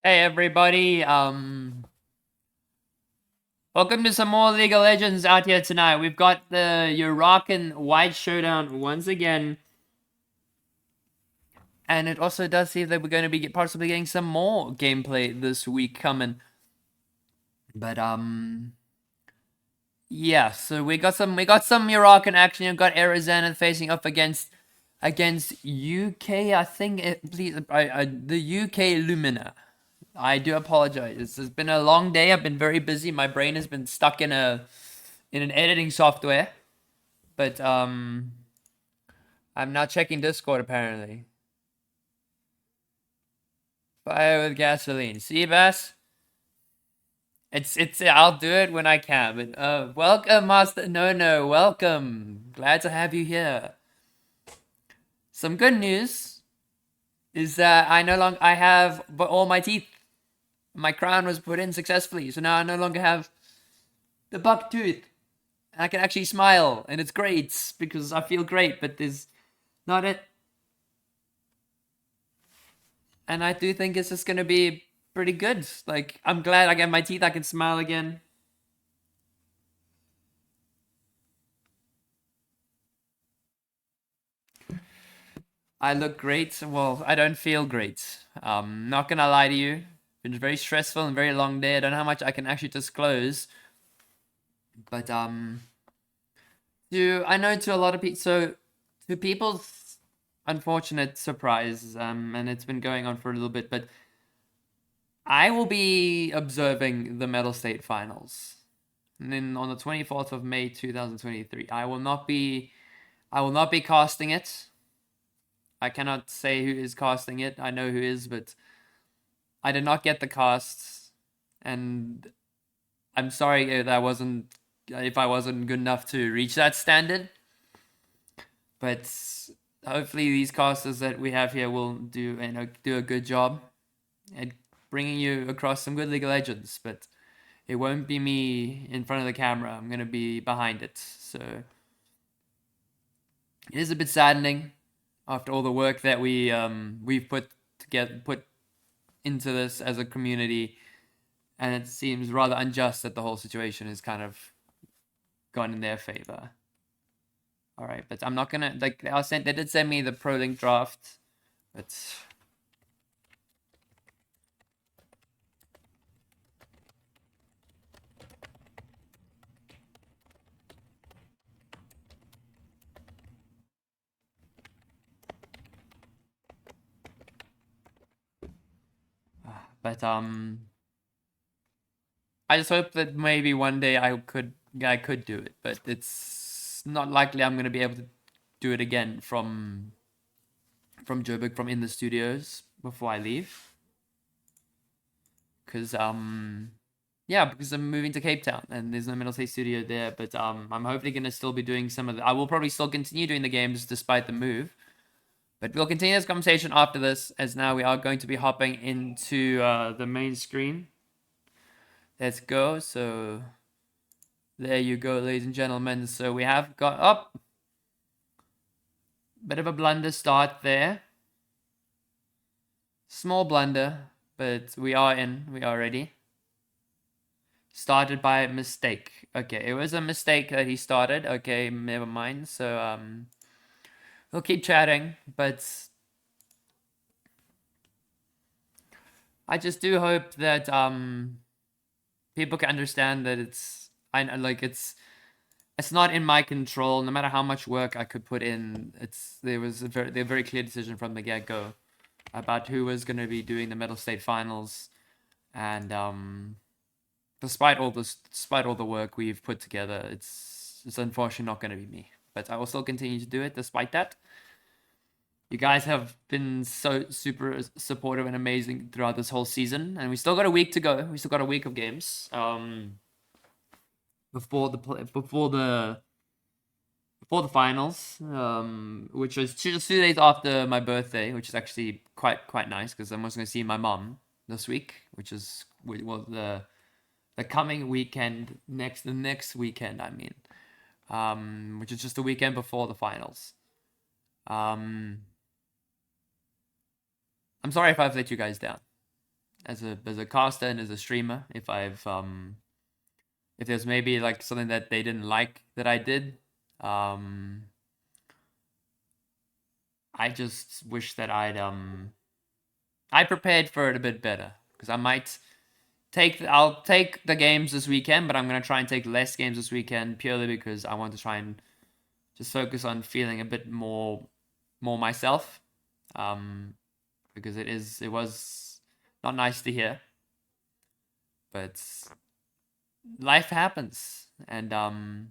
Hey everybody, welcome to some more League of Legends out here tonight. We've got the Uraken White Showdown once again. And it also does seem that we're going to be possibly getting some more gameplay this week coming. But yeah, so we got some Uraken action. We've got Zenith facing up against UK, I think the UK Lumina. I do apologize. This has been a long day. I've been very busy. My brain has been stuck in an editing software. But I'm not checking Discord apparently. Fire with gasoline. See, Bass? It's I'll do it when I can. But welcome, Master. No, welcome. Glad to have you here. Some good news is that I have all my teeth. My crown was put in successfully, so now I no longer have the buck tooth. I can actually smile, and it's great because I feel great. But there's not it, and I do think it's just gonna be pretty good. Like, I'm glad I get my teeth. I can smile again. I look great. Well, I don't feel great. Not gonna lie to you. Been very stressful and very long day. I don't know how much I can actually disclose, but I know to a lot of people. So, to people's unfortunate surprise, and it's been going on for a little bit, but I will be observing the Metal State Finals. And then on the 24th of May 2023, I will not be casting it. I cannot say who is casting it. I know who is, but I did not get the casts, and I'm sorry if I wasn't good enough to reach that standard. But hopefully these casters that we have here will do a good job at bringing you across some good League of Legends. But it won't be me in front of the camera. I'm gonna be behind it. So it is a bit saddening after all the work that we've put into this as a community, and it seems rather unjust that the whole situation has kind of gone in their favor. All right, but I'm not gonna like they did send me the Pro Link draft, but but I just hope that maybe one day I could do it, but it's not likely I'm gonna be able to do it again from Joburg, from in the studios before I leave, because yeah, because I'm moving to Cape Town and there's no Middle State studio there. But I'm hopefully gonna still be doing some of the. I will probably still continue doing the games despite the move. But we'll continue this conversation after this, as now we are going to be hopping into the main screen. Let's go. So there you go, ladies and gentlemen. So we have got up. Bit of a blunder start there. Small blunder, but we are in. We are ready. Started by mistake. Okay, it was a mistake that he started. Okay, never mind. So we'll keep chatting, but I just do hope that people can understand that it's not in my control. No matter how much work I could put in, there was a very clear decision from the get go about who was going to be doing the Metal State Finals, and despite all the work we've put together, it's unfortunately not going to be me. But I will still continue to do it despite that. You guys have been so super supportive and amazing throughout this whole season, and we still got a week to go. We still got a week of games. Before the finals, which was just 2 days after my birthday, which is actually quite nice because I'm also gonna see my mom this week, which is well the coming weekend, the next weekend, I mean, which is just the weekend before the finals. I'm sorry if I've let you guys down. as a caster and as a streamer. If there's maybe like something that they didn't like that I did, I just wish that I prepared for it a bit better, because I'll take the games this weekend, but I'm gonna try and take less games this weekend purely because I want to try and just focus on feeling a bit more myself. Because it was not nice to hear, but life happens, and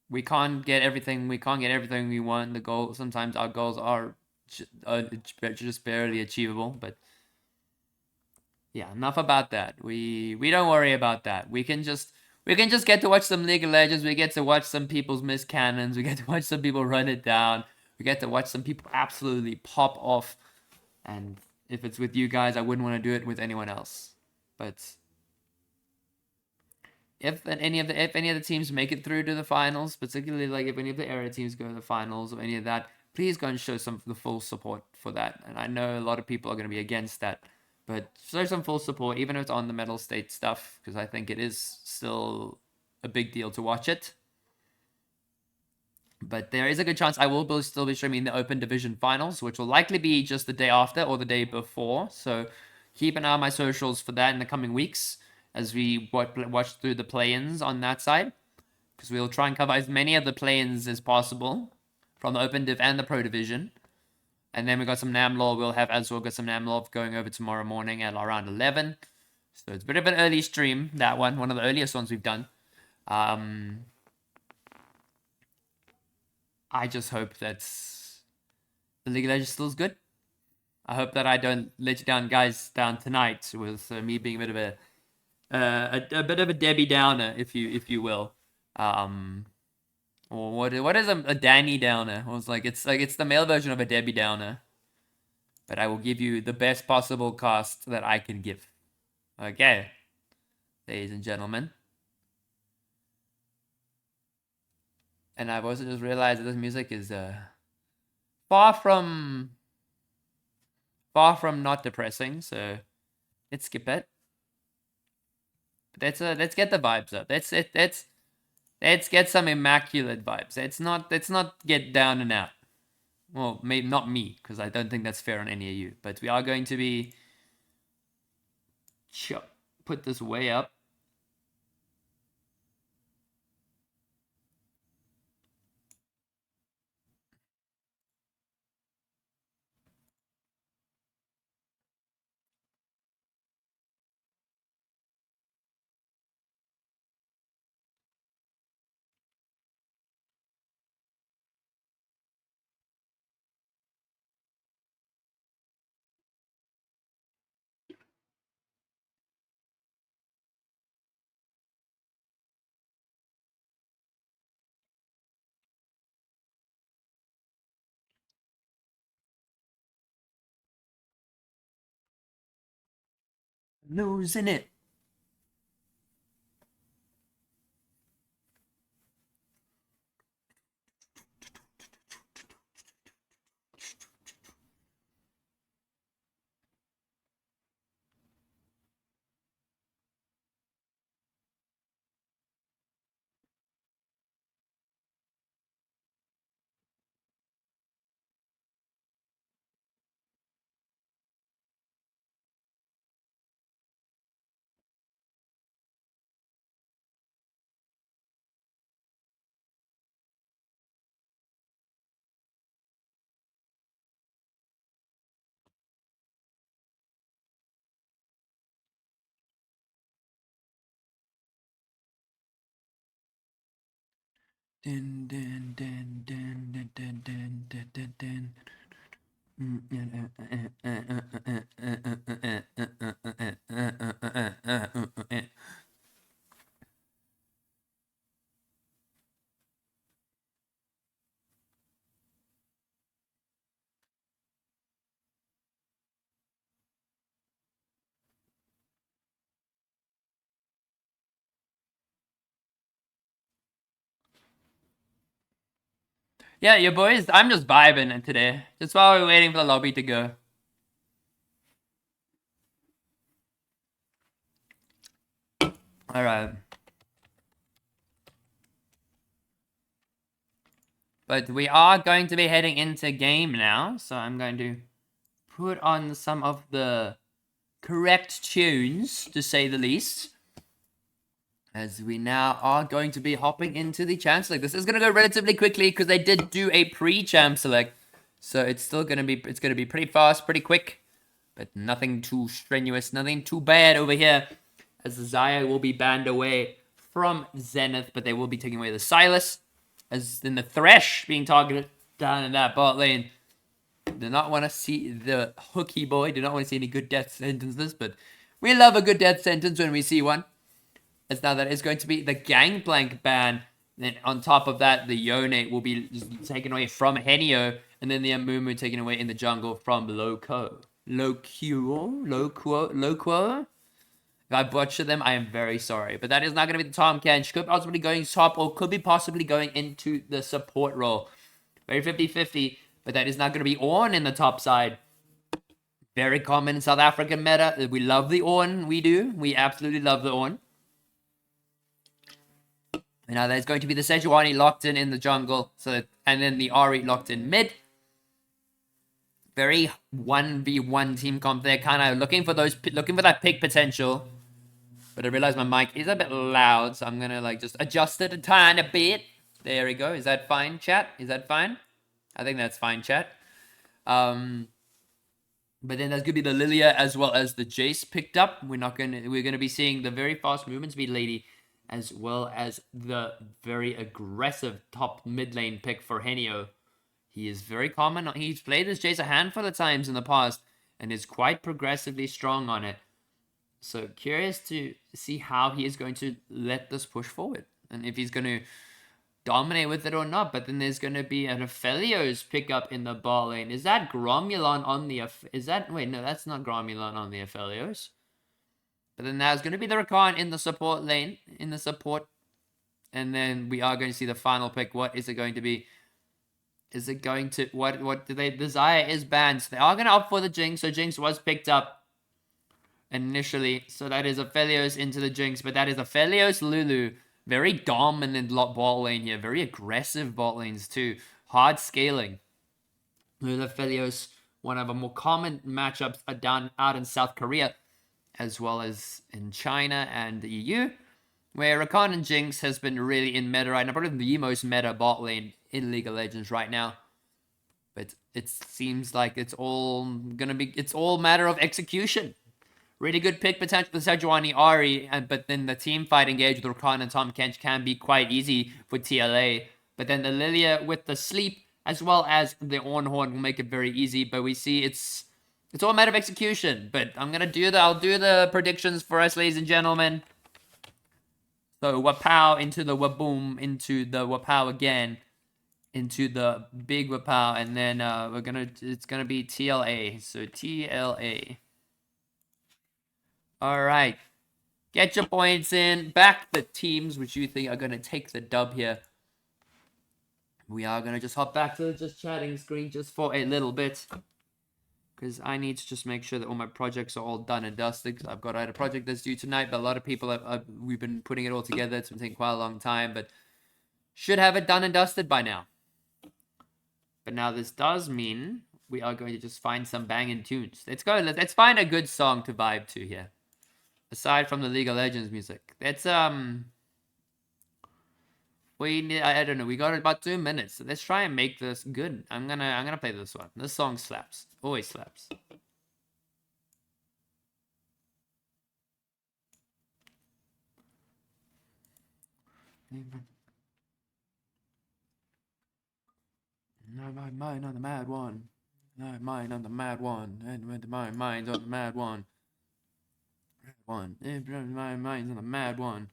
we can't get everything we want. The goal sometimes our goals are just barely achievable, but yeah, enough about that. We don't worry about that. We can just get to watch some League of Legends. We get to watch some people's miss cannons. We get to watch some people run it down. We get to watch some people absolutely pop off. And if it's with you guys, I wouldn't want to do it with anyone else. But if any of the teams make it through to the finals, particularly like if any of the area teams go to the finals or any of that, please go and show some the full support for that. And I know a lot of people are going to be against that, but show some full support, even if it's on the medal state stuff, because I think it is still a big deal to watch it. But there is a good chance I will still be streaming the Open Division Finals, which will likely be just the day after or the day before. So keep an eye on my socials for that in the coming weeks as we watch through the play-ins on that side, because we'll try and cover as many of the play-ins as possible from the Open Div and the Pro Division. And then we got some NAMLore. We'll got some NAMLore going over tomorrow morning at around 11. So it's a bit of an early stream, that one of the earliest ones we've done. I just hope that the League of Legends still is good. I hope that I don't let you down tonight with me being a bit of a Debbie Downer, if you will. Or what is a Danny Downer? It's the male version of a Debbie Downer. But I will give you the best possible cast that I can give. Okay, ladies and gentlemen. And I've also just realized that this music is far from not depressing, so let's skip it. Let's get the vibes up. Let's get some immaculate vibes. Let's not get down and out. Well, maybe not me, because I don't think that's fair on any of you. But we are going to be put this way up. Losing it. Din, din, din, din, din, din, din, din, din, din. Yeah, you boys, I'm just vibing today. Just while we're waiting for the lobby to go. All right. But we are going to be heading into game now, so I'm going to put on some of the correct tunes, to say the least. As we now are going to be hopping into the champ select. This is going to go relatively quickly because they did do a pre-champ select. So it's still going to be, pretty fast, pretty quick. But nothing too strenuous, nothing too bad over here. As the Zaya will be banned away from Zenith, but they will be taking away the Silas. As in the Thresh being targeted down in that bot lane. Do not want to see the hooky boy. Do not want to see any good death sentences, but we love a good death sentence when we see one. As now that is going to be the Gangplank ban. Then on top of that, the Yone will be taken away from Henio, and then the Amumu taken away in the jungle from Loquo. If I butcher them, I am very sorry. But that is not going to be the Tom Kench. Could possibly going top, or could be possibly going into the support role. Very 50-50, but that is not going to be Ornn in the top side. Very common in South African meta. We love the Ornn, we do. We absolutely love the Ornn. And now there's going to be the Sejuani locked in the jungle, and then the Ahri locked in mid. Very 1v1 team comp there, kind of looking for that pick potential. But I realize my mic is a bit loud, so I'm gonna like just adjust it a tiny bit. There we go. Is that fine, chat? Is that fine? I think that's fine, chat. But then there's gonna be the Lilia as well as the Jace picked up. We're gonna be seeing the very fast movement speed lady, as well as the very aggressive top mid lane pick for Henio. He is very common. He's played as Jace a handful of times in the past and is quite progressively strong on it. So curious to see how he is going to let this push forward and if he's going to dominate with it or not. But then there's going to be an Aphelios pickup in the ball lane. Is that Gromulon on the... Wait, no, that's not Gromulon on the Aphelios. But then there's going to be the Rakan in the support lane, and then we are going to see the final pick. What is it going to be? Is it going to... What do they... The Zaya is banned. So they are going to opt for the Jinx. So Jinx was picked up initially. So that is Aphelios into the Jinx. But that is Aphelios Lulu. Very dominant bot lane here. Very aggressive bot lanes too. Hard scaling. Lulu Aphelios, one of the more common matchups are done out in South Korea, as well as in China and the EU, where Rakan and Jinx has been really in meta right now. Probably the most meta bot lane in League of Legends right now. But it seems like it's all matter of execution. Really good pick potential for Sejuani Ahri, but then the team fight engage with Rakan and Tom Kench can be quite easy for TLA. But then the Lilia with the sleep, as well as the Ornn will make it very easy. But we see it's all a matter of execution. But I'll do the predictions for us, ladies and gentlemen. So Wapow into the Waboom, into the Wapow again, into the big Wapow, and then it's gonna be TLA. So TLA. All right. Get your points in. Back the teams which you think are going to take the dub here. We are going to just hop back to the just chatting screen just for a little bit. Because I need to just make sure that all my projects are all done and dusted. Because I've got a project that's due tonight. But a lot of people, we've been putting it all together. It's been taking quite a long time. But should have it done and dusted by now. But now this does mean we are going to just find some banging tunes. Let's go. Let's find a good song to vibe to here. Aside from the League of Legends music. That's, I don't know, we got about 2 minutes. So let's try and make this good. I'm gonna play this one. This song slaps. Always slaps. My mind on the mad one. My mind on the mad one. And my mind's on the mad one. My mind's on the mad one.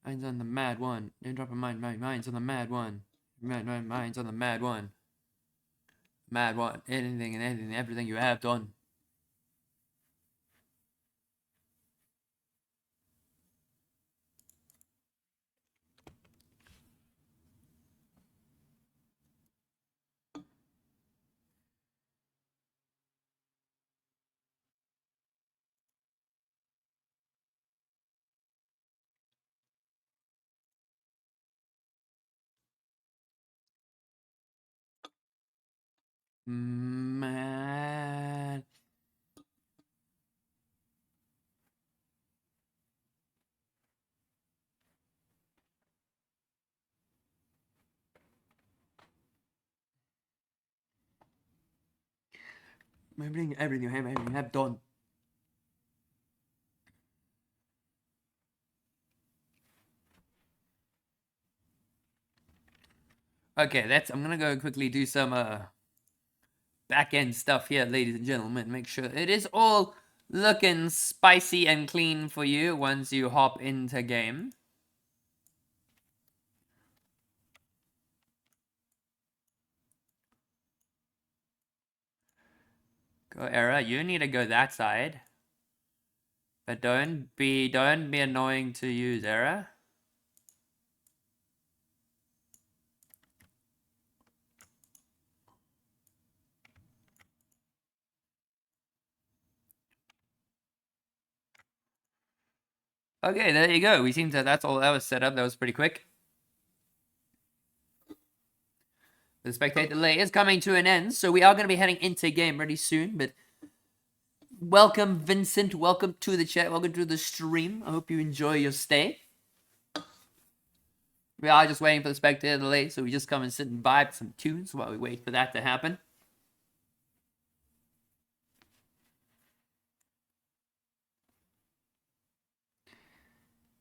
Mine's on the mad one. Don't drop a mind. My mind's on the mad one. My mind's on the mad one. Mad one. Anything and anything, everything you have done. Man. Everything you have done. Okay, I'm gonna go quickly do some back end stuff here, ladies and gentlemen. Make sure it is all looking spicy and clean for you once you hop into game. Go Era, you need to go that side. But don't be annoying to use Era. Okay, there you go. We seem to that's all that was set up. That was pretty quick. The spectator delay is coming to an end, so we are going to be heading into game pretty soon. But welcome, Vincent. Welcome to the chat. Welcome to the stream. I hope you enjoy your stay. We are just waiting for the spectator delay, so we just come and sit and vibe some tunes while we wait for that to happen.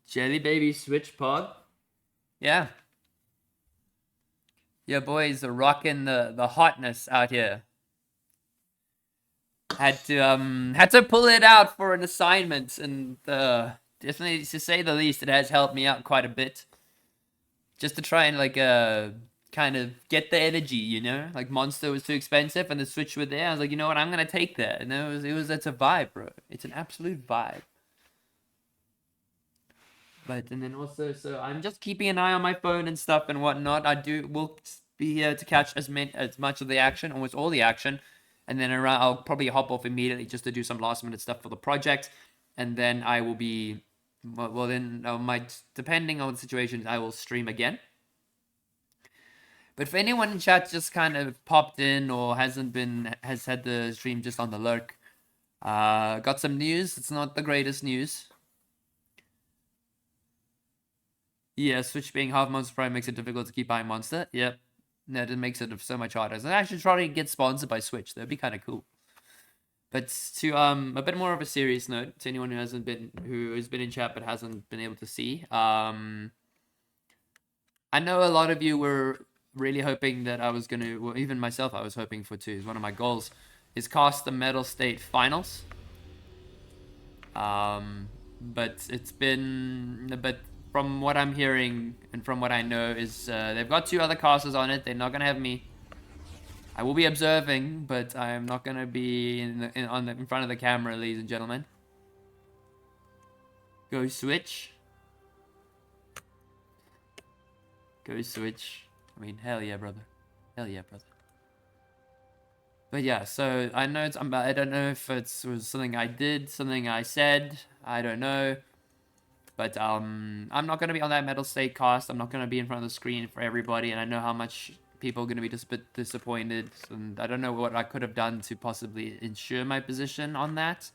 Jelly Baby Switch Pod. Yeah. Your boys are rocking the hotness out here. Had to pull it out for an assignment, and definitely, to say the least, it has helped me out quite a bit. Just to try and like kind of get the energy, you know. Like Monster was too expensive, and the Switch were there. I was like, you know what, I'm gonna take that, and it's a vibe, bro. It's an absolute vibe. But and then also, so I'm just keeping an eye on my phone and stuff and whatnot. Will be here to catch as much of the action, almost all the action, and then I'll probably hop off immediately just to do some last minute stuff for the project, and then I will be, well then depending on the situation, I will stream again. But if anyone in chat just kind of popped in or has had the stream just on the lurk, got some news. It's not the greatest news. Yeah, Switch being half Monster Prime makes it difficult to keep buying Monster. Yep. That it makes it so much harder. And I should try to get sponsored by Switch. That'd be kind of cool. But to a bit more of a serious note, to anyone who has been in chat but hasn't been able to see, I know a lot of you were really hoping that I was gonna, well, even myself, I was hoping for too. One of my goals is cast the Metal State Finals. But from what I'm hearing and from what I know is they've got 2 other casters on it. They're not gonna have me. I will be observing, but I am not gonna be in front of the camera, ladies and gentlemen. Go Switch. Go Switch. I mean, hell yeah, brother. Hell yeah, brother. But yeah, so I know I don't know if it was something I did, something I said. I don't know. But I'm not going to be on that Metal State cast. I'm not going to be in front of the screen for everybody. And I know how much people are going to be just a bit disappointed. And I don't know what I could have done to possibly ensure my position on that.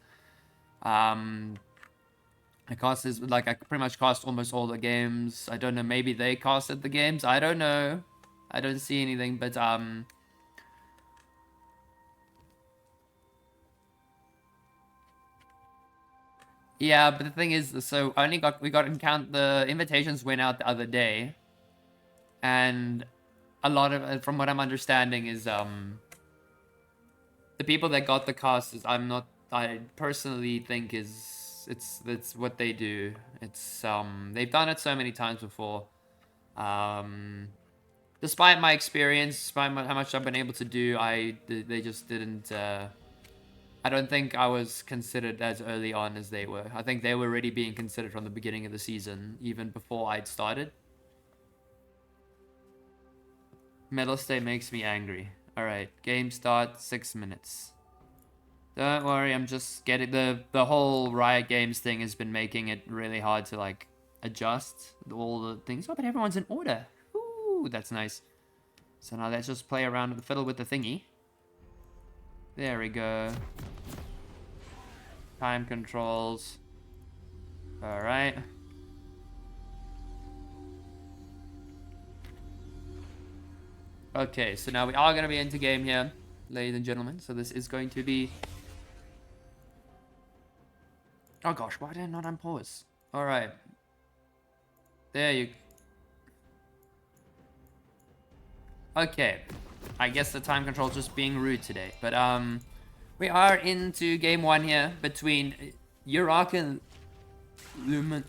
I pretty much cast almost all the games. I don't know, maybe they casted the games. I don't know. I don't see anything, but yeah, but the thing is, so the invitations went out the other day, and a lot of, from what I'm understanding, is the people that got the cast is I personally think it's what they do. It's they've done it so many times before. Despite my experience, despite how much I've been able to do, they just didn't. I don't think I was considered as early on as they were. I think they were already being considered from the beginning of the season, even before I'd started. Metal State makes me angry. Alright, game start, 6 minutes. Don't worry, I'm just getting the whole Riot Games thing has been making it really hard to like adjust all the things. Oh, but everyone's in order. Ooh, that's nice. So now let's just play around with the fiddle with the thingy. There we go. Time controls. Alright. Okay, so now we are going to be into game here, ladies and gentlemen. So this is going to be... Oh gosh, why did I not unpause? Alright. There you... Okay. I guess the time control's just being rude today. But, we are into game 1 here between Uraken... Lumina...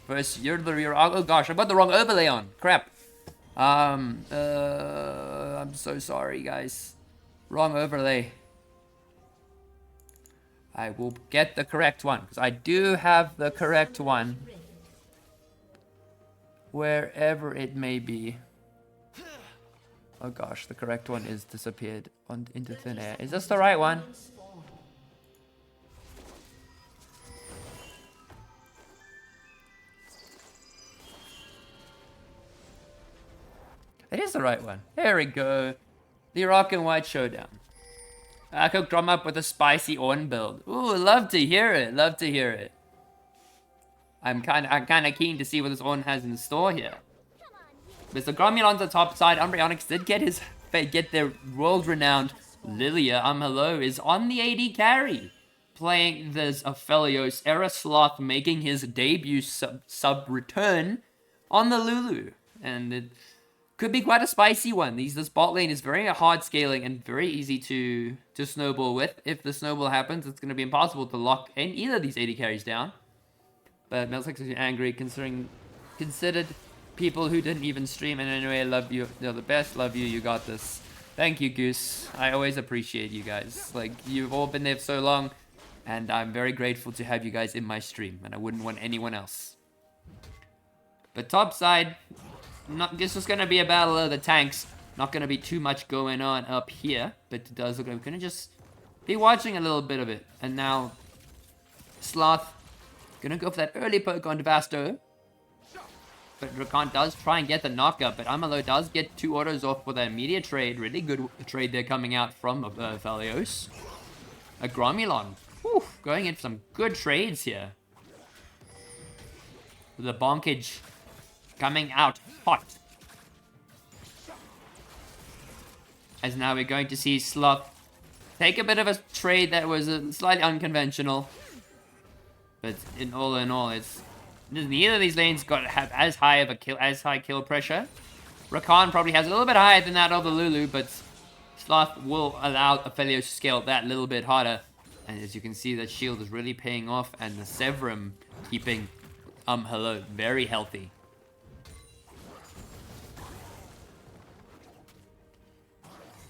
First, you're the Uraken... Oh gosh, I got the wrong overlay on. Crap. I'm so sorry, guys. Wrong overlay. I will get the correct one, because I do have the correct one. Wherever it may be. Oh gosh, the correct one is disappeared into thin air. Is this the right one? It is the right one. There we go. The Uraken White Showdown. I could drum up with a spicy Ornn build. Ooh, love to hear it. Love to hear it. I'm kind of keen to see what this Ornn has in store here. Mr. Gromulon on the top side. Umbreonix did get their world-renowned Lilia. Hello is on the AD carry, playing this Aphelios. Sloth making his debut sub return on the Lulu, and it could be quite a spicy one. This bot lane is very hard scaling and very easy to snowball with. If the snowball happens, it's going to be impossible to lock in either of these AD carries down. But Melsex is angry, considered people who didn't even stream. And anyway, I love you. You're the best. Love you. You got this. Thank you, Goose. I always appreciate you guys. Like, you've all been there for so long. And I'm very grateful to have you guys in my stream. And I wouldn't want anyone else. But top side... this is going to be a battle of the tanks. Not going to be too much going on up here. But it does look like we're going to just be watching a little bit of it. And now, Sloth going to go for that early poke on Devasto. But Rakan does try and get the knockup. But Amalo does get 2 autos off for that immediate trade. Really good trade there coming out from Aphelios. A Gromulon. Whew, going in for some good trades here. The bonkage coming out hot. As now we're going to see Sloth take a bit of a trade that was slightly unconventional. But in all, it's neither of these lanes have as high kill pressure. Rakan probably has a little bit higher than that of the Lulu, but Sloth will allow Aphelios to scale that little bit harder. And as you can see, that shield is really paying off, and the Severum keeping Hello very healthy.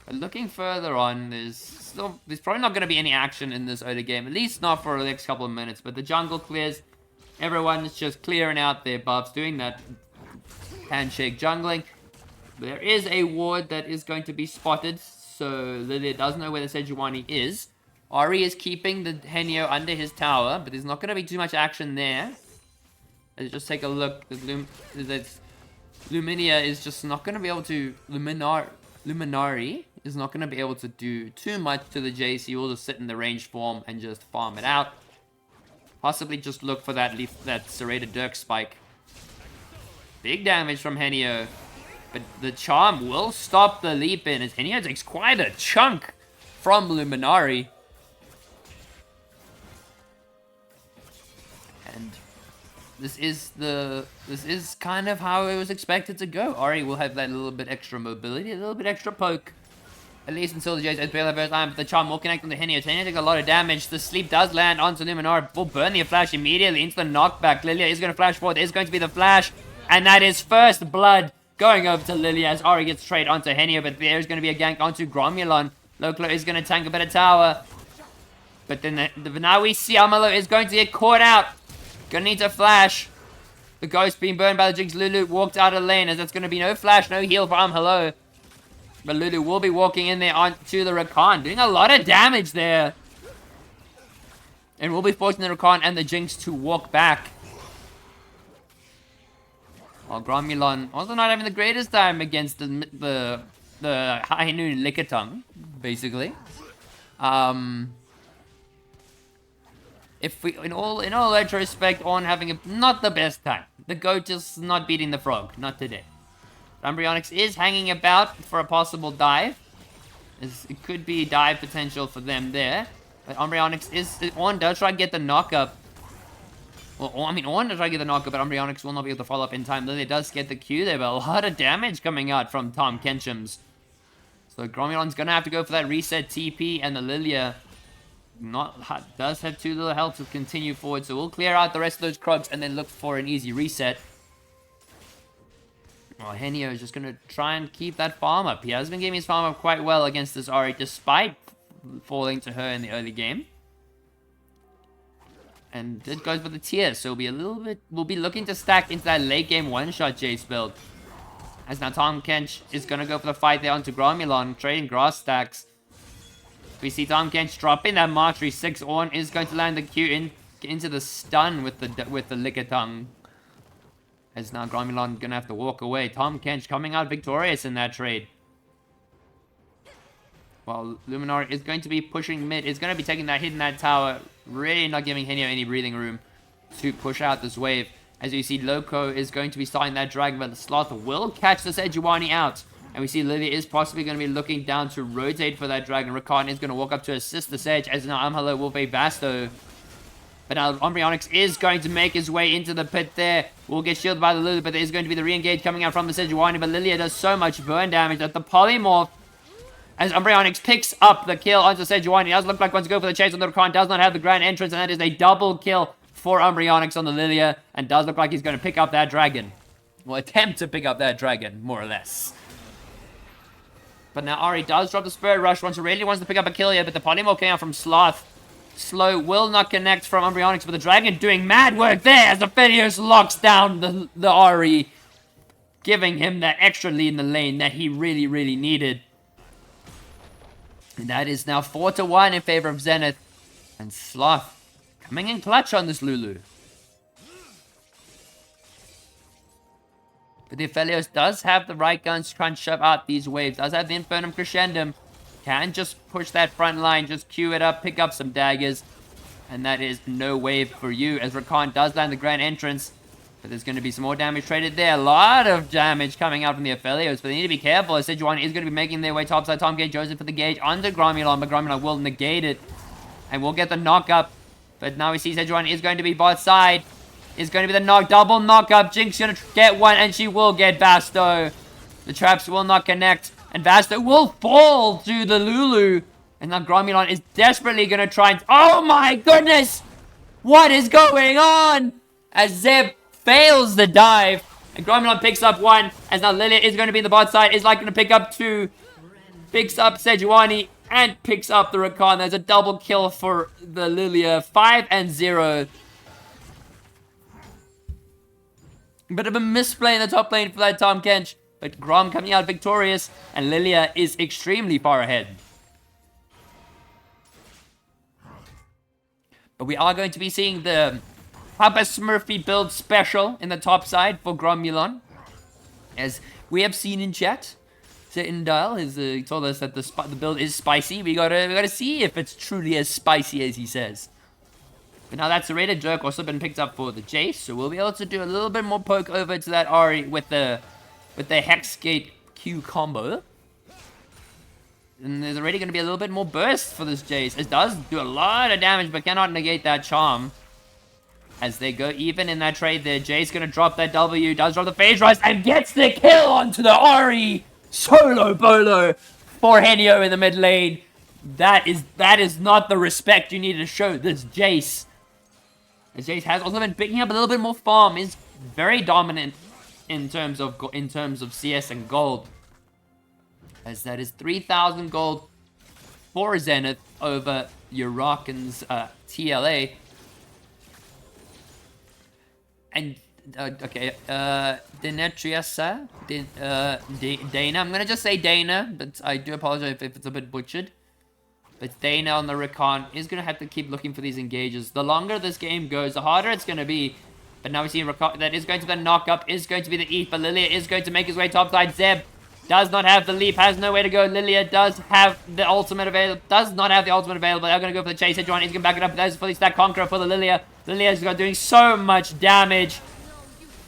But looking further on, there's probably not going to be any action in this early game, at least not for the next couple of minutes. But the jungle clears. Everyone's just clearing out their buffs, doing that handshake jungling. There is a ward that is going to be spotted, so Lilia does know where the Sejuani is. Ori is keeping the Henio under his tower, but there's not going to be too much action there. Let's just take a look. Lumina is just not going to be able to... Luminari is not going to be able to do too much to the Jace. He will just sit in the ranged form and just farm it out. Possibly just look for that serrated Dirk spike. Big damage from Henio. But the charm will stop the leap in as Henio takes quite a chunk from Luminari. And this is kind of how it was expected to go. Ori will have that little bit extra mobility, a little bit extra poke. At least until the Jace the first time, but the charm will connect on the Henio. Henio takes a lot of damage. The sleep does land onto Luminari. Will burn the flash immediately into the knockback. Lilia is going to flash forward. There's going to be the flash. And that is first blood going over to Lilia as Ori gets straight onto Henio. But there's going to be a gank onto Gromulon. Loclo is going to tank a bit of tower. But then now we see Amalo is going to get caught out. Gonna need to flash. The ghost being burned by the Jinx. Lulu walked out of the lane as that's going to be no flash, no heal for Hello. But Lulu will be walking in there onto the Rakan, doing a lot of damage there. And we'll be forcing the Rakan and the Jinx to walk back. While Gromulon also not having the greatest time against the High Noon Lickitung, basically. If we, in all retrospect, on having not the best time. The goat just not beating the frog, not today. Embryonics is hanging about for a possible dive. It could be dive potential for them there. But Embryonics does try to get the knock-up. Well, I mean, Orn does try to get the knock-up, but Embryonics will not be able to follow up in time. Lilia does get the Q there, but a lot of damage coming out from Tom Kenchum's. So Gromulon's gonna have to go for that reset TP, and the Lilia does have too little health to continue forward. So we'll clear out the rest of those Krugs and then look for an easy reset. Well, Henio is just going to try and keep that farm up. He has been getting his farm up quite well against this Ahri, despite falling to her in the early game. And it goes for the tier, so we'll be looking to stack into that late game one-shot Jace build. As now Tom Kench is going to go for the fight there onto Gromulon, trading grass stacks. We see Tom Kench dropping that Mastery 6. Orn is going to land the Q into the stun with the Lickitung. As now Gromulon gonna have to walk away. Tom Kench coming out victorious in that trade. While Luminar is going to be pushing mid, is going to be taking that hit in that tower. Really not giving Henio any breathing room to push out this wave. As you see, Loco is going to be starting that dragon, but the Sloth will catch the Sejuani out. And we see Lilia is possibly going to be looking down to rotate for that dragon. Rakan is going to walk up to assist the Sage, as now Amhala will be Vasto. But now Embryonics is going to make his way into the pit there. Will get shielded by the Lilia, but there is going to be the re-engage coming out from the Sejuani. But Lilia does so much burn damage that the Polymorph, as Embryonics picks up the kill onto Sejuani. It does look like wants to go for the chase on the Rakan. Does not have the grand entrance, and that is a double kill for Embryonics on the Lilia. And does look like he's going to pick up that dragon. Well, attempt to pick up that dragon, more or less. But now Ahri does drop the Spirit Rush. Really wants to pick up a kill here, but the Polymorph came out from Sloth. Slow will not connect from Embryonics, but the dragon doing mad work there as Aphelios locks down the Ahri, giving him that extra lead in the lane that he really, really needed. And that is now 4-1 in favor of Zenith. And Sloth coming in clutch on this Lulu. But the Aphelios does have the right guns to try and shove out these waves. Does have the Infernum Crescendum. Can just push that front line, just queue it up, pick up some daggers. And that is no wave for you, as Rakan does land the grand entrance. But there's going to be some more damage traded there. A lot of damage coming out from the Aphelios, but they need to be careful, as Sejuani is going to be making their way topside. Tom Gage Joseph for the gauge under Gromulon, but Gromulon will negate it. And we'll get the knock up. But now we see Sejuani is going to be bot side. Is going to be the double knock up. Jinx going to get one, and she will get Vasto. The traps will not connect. And Vasto will fall to the Lulu. And now Gromulon is desperately going to try and... Oh my goodness! What is going on? As Zeb fails the dive. And Gromulon picks up one. As now Lilia is going to be in the bot side. Is like going to pick up two. Picks up Sejuani. And picks up the Rakan. There's a double kill for the Lilia. 5-0. Bit of a misplay in the top lane for that Tom Kench. But Grom coming out victorious, and Lilia is extremely far ahead. But we are going to be seeing the Papa Smurfy build special in the top side for Gromulon. As we have seen in chat, Sitindale has told us that the build is spicy. We gotta see if it's truly as spicy as he says. But now that Serrated Jerk also been picked up for the Jace, so we'll be able to do a little bit more poke over to that Ahri with the Hexgate Q combo. And there's already going to be a little bit more burst for this Jace. It does do a lot of damage, but cannot negate that charm. As they go even in that trade there, Jace going to drop that W, does drop the Phase Rise, and gets the kill onto the Ahri. Solo bolo for Henio in the mid lane. That is not the respect you need to show this Jace. As Jace has also been picking up a little bit more farm, is very dominant in terms of CS and gold. As that is 3,000 gold for Zenith over Uraken's TLA. And okay, Denetriasa, Dana. I'm gonna just say Dana, but I do apologize if it's a bit butchered. But Dana on the Rakan is going to have to keep looking for these engages. The longer this game goes, the harder it's going to be. But now we see Rakan, that is going to be the knock-up, is going to be the ETH, but Lilia is going to make his way topside. Zeb Does not have the leap, has nowhere to go. Lilia does have the ultimate available. Does not have the ultimate available. They're going to go for the chase. Sejuani is going to back it up. There's fully stacked Conqueror for the Lilia. Lilia's doing so much damage.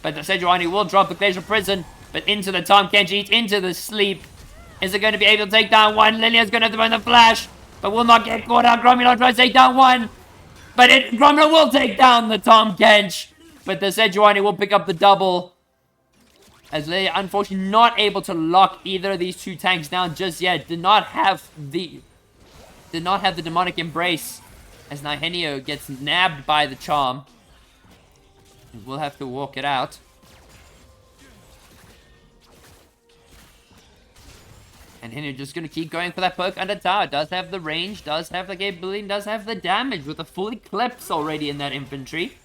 But the Sejuani will drop the Glacial Prison. But into the Tahm Kench, into the sleep. Is it going to be able to take down one? Lilia's going to have to burn the flash. But will not get caught out. Gromulon tries to take down one. But Gromulon will take down the Tahm Kench. But the Sejuani will pick up the double. As Lilia, unfortunately, not able to lock either of these two tanks down just yet. Did not have the demonic embrace. As Henio gets nabbed by the charm. We'll have to walk it out. And Henio just going to keep going for that poke under tower. Does have the range, does have the capability, does have the damage with a full eclipse already in that infantry.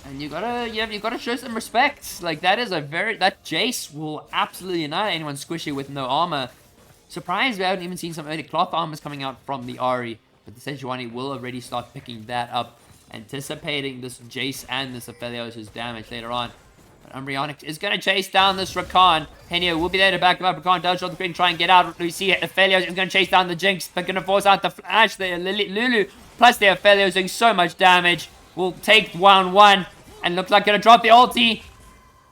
And you gotta show some respect. Like that Jace will absolutely not anyone squishy with no armor. Surprised we haven't even seen some early cloth armors coming out from the Ahri. But the Sejuani will already start picking that up. Anticipating this Jace and this Aphelios' damage later on. But Umbreonix is going to chase down this Rakan. Henio will be there to back him up. Rakan does shot the screen, try and get out. We see Aphelios is going to chase down the Jinx. They're going to force out the flash there. Lulu plus the Aphelios doing so much damage. Will take 1-1. And looks like going to drop the ulti.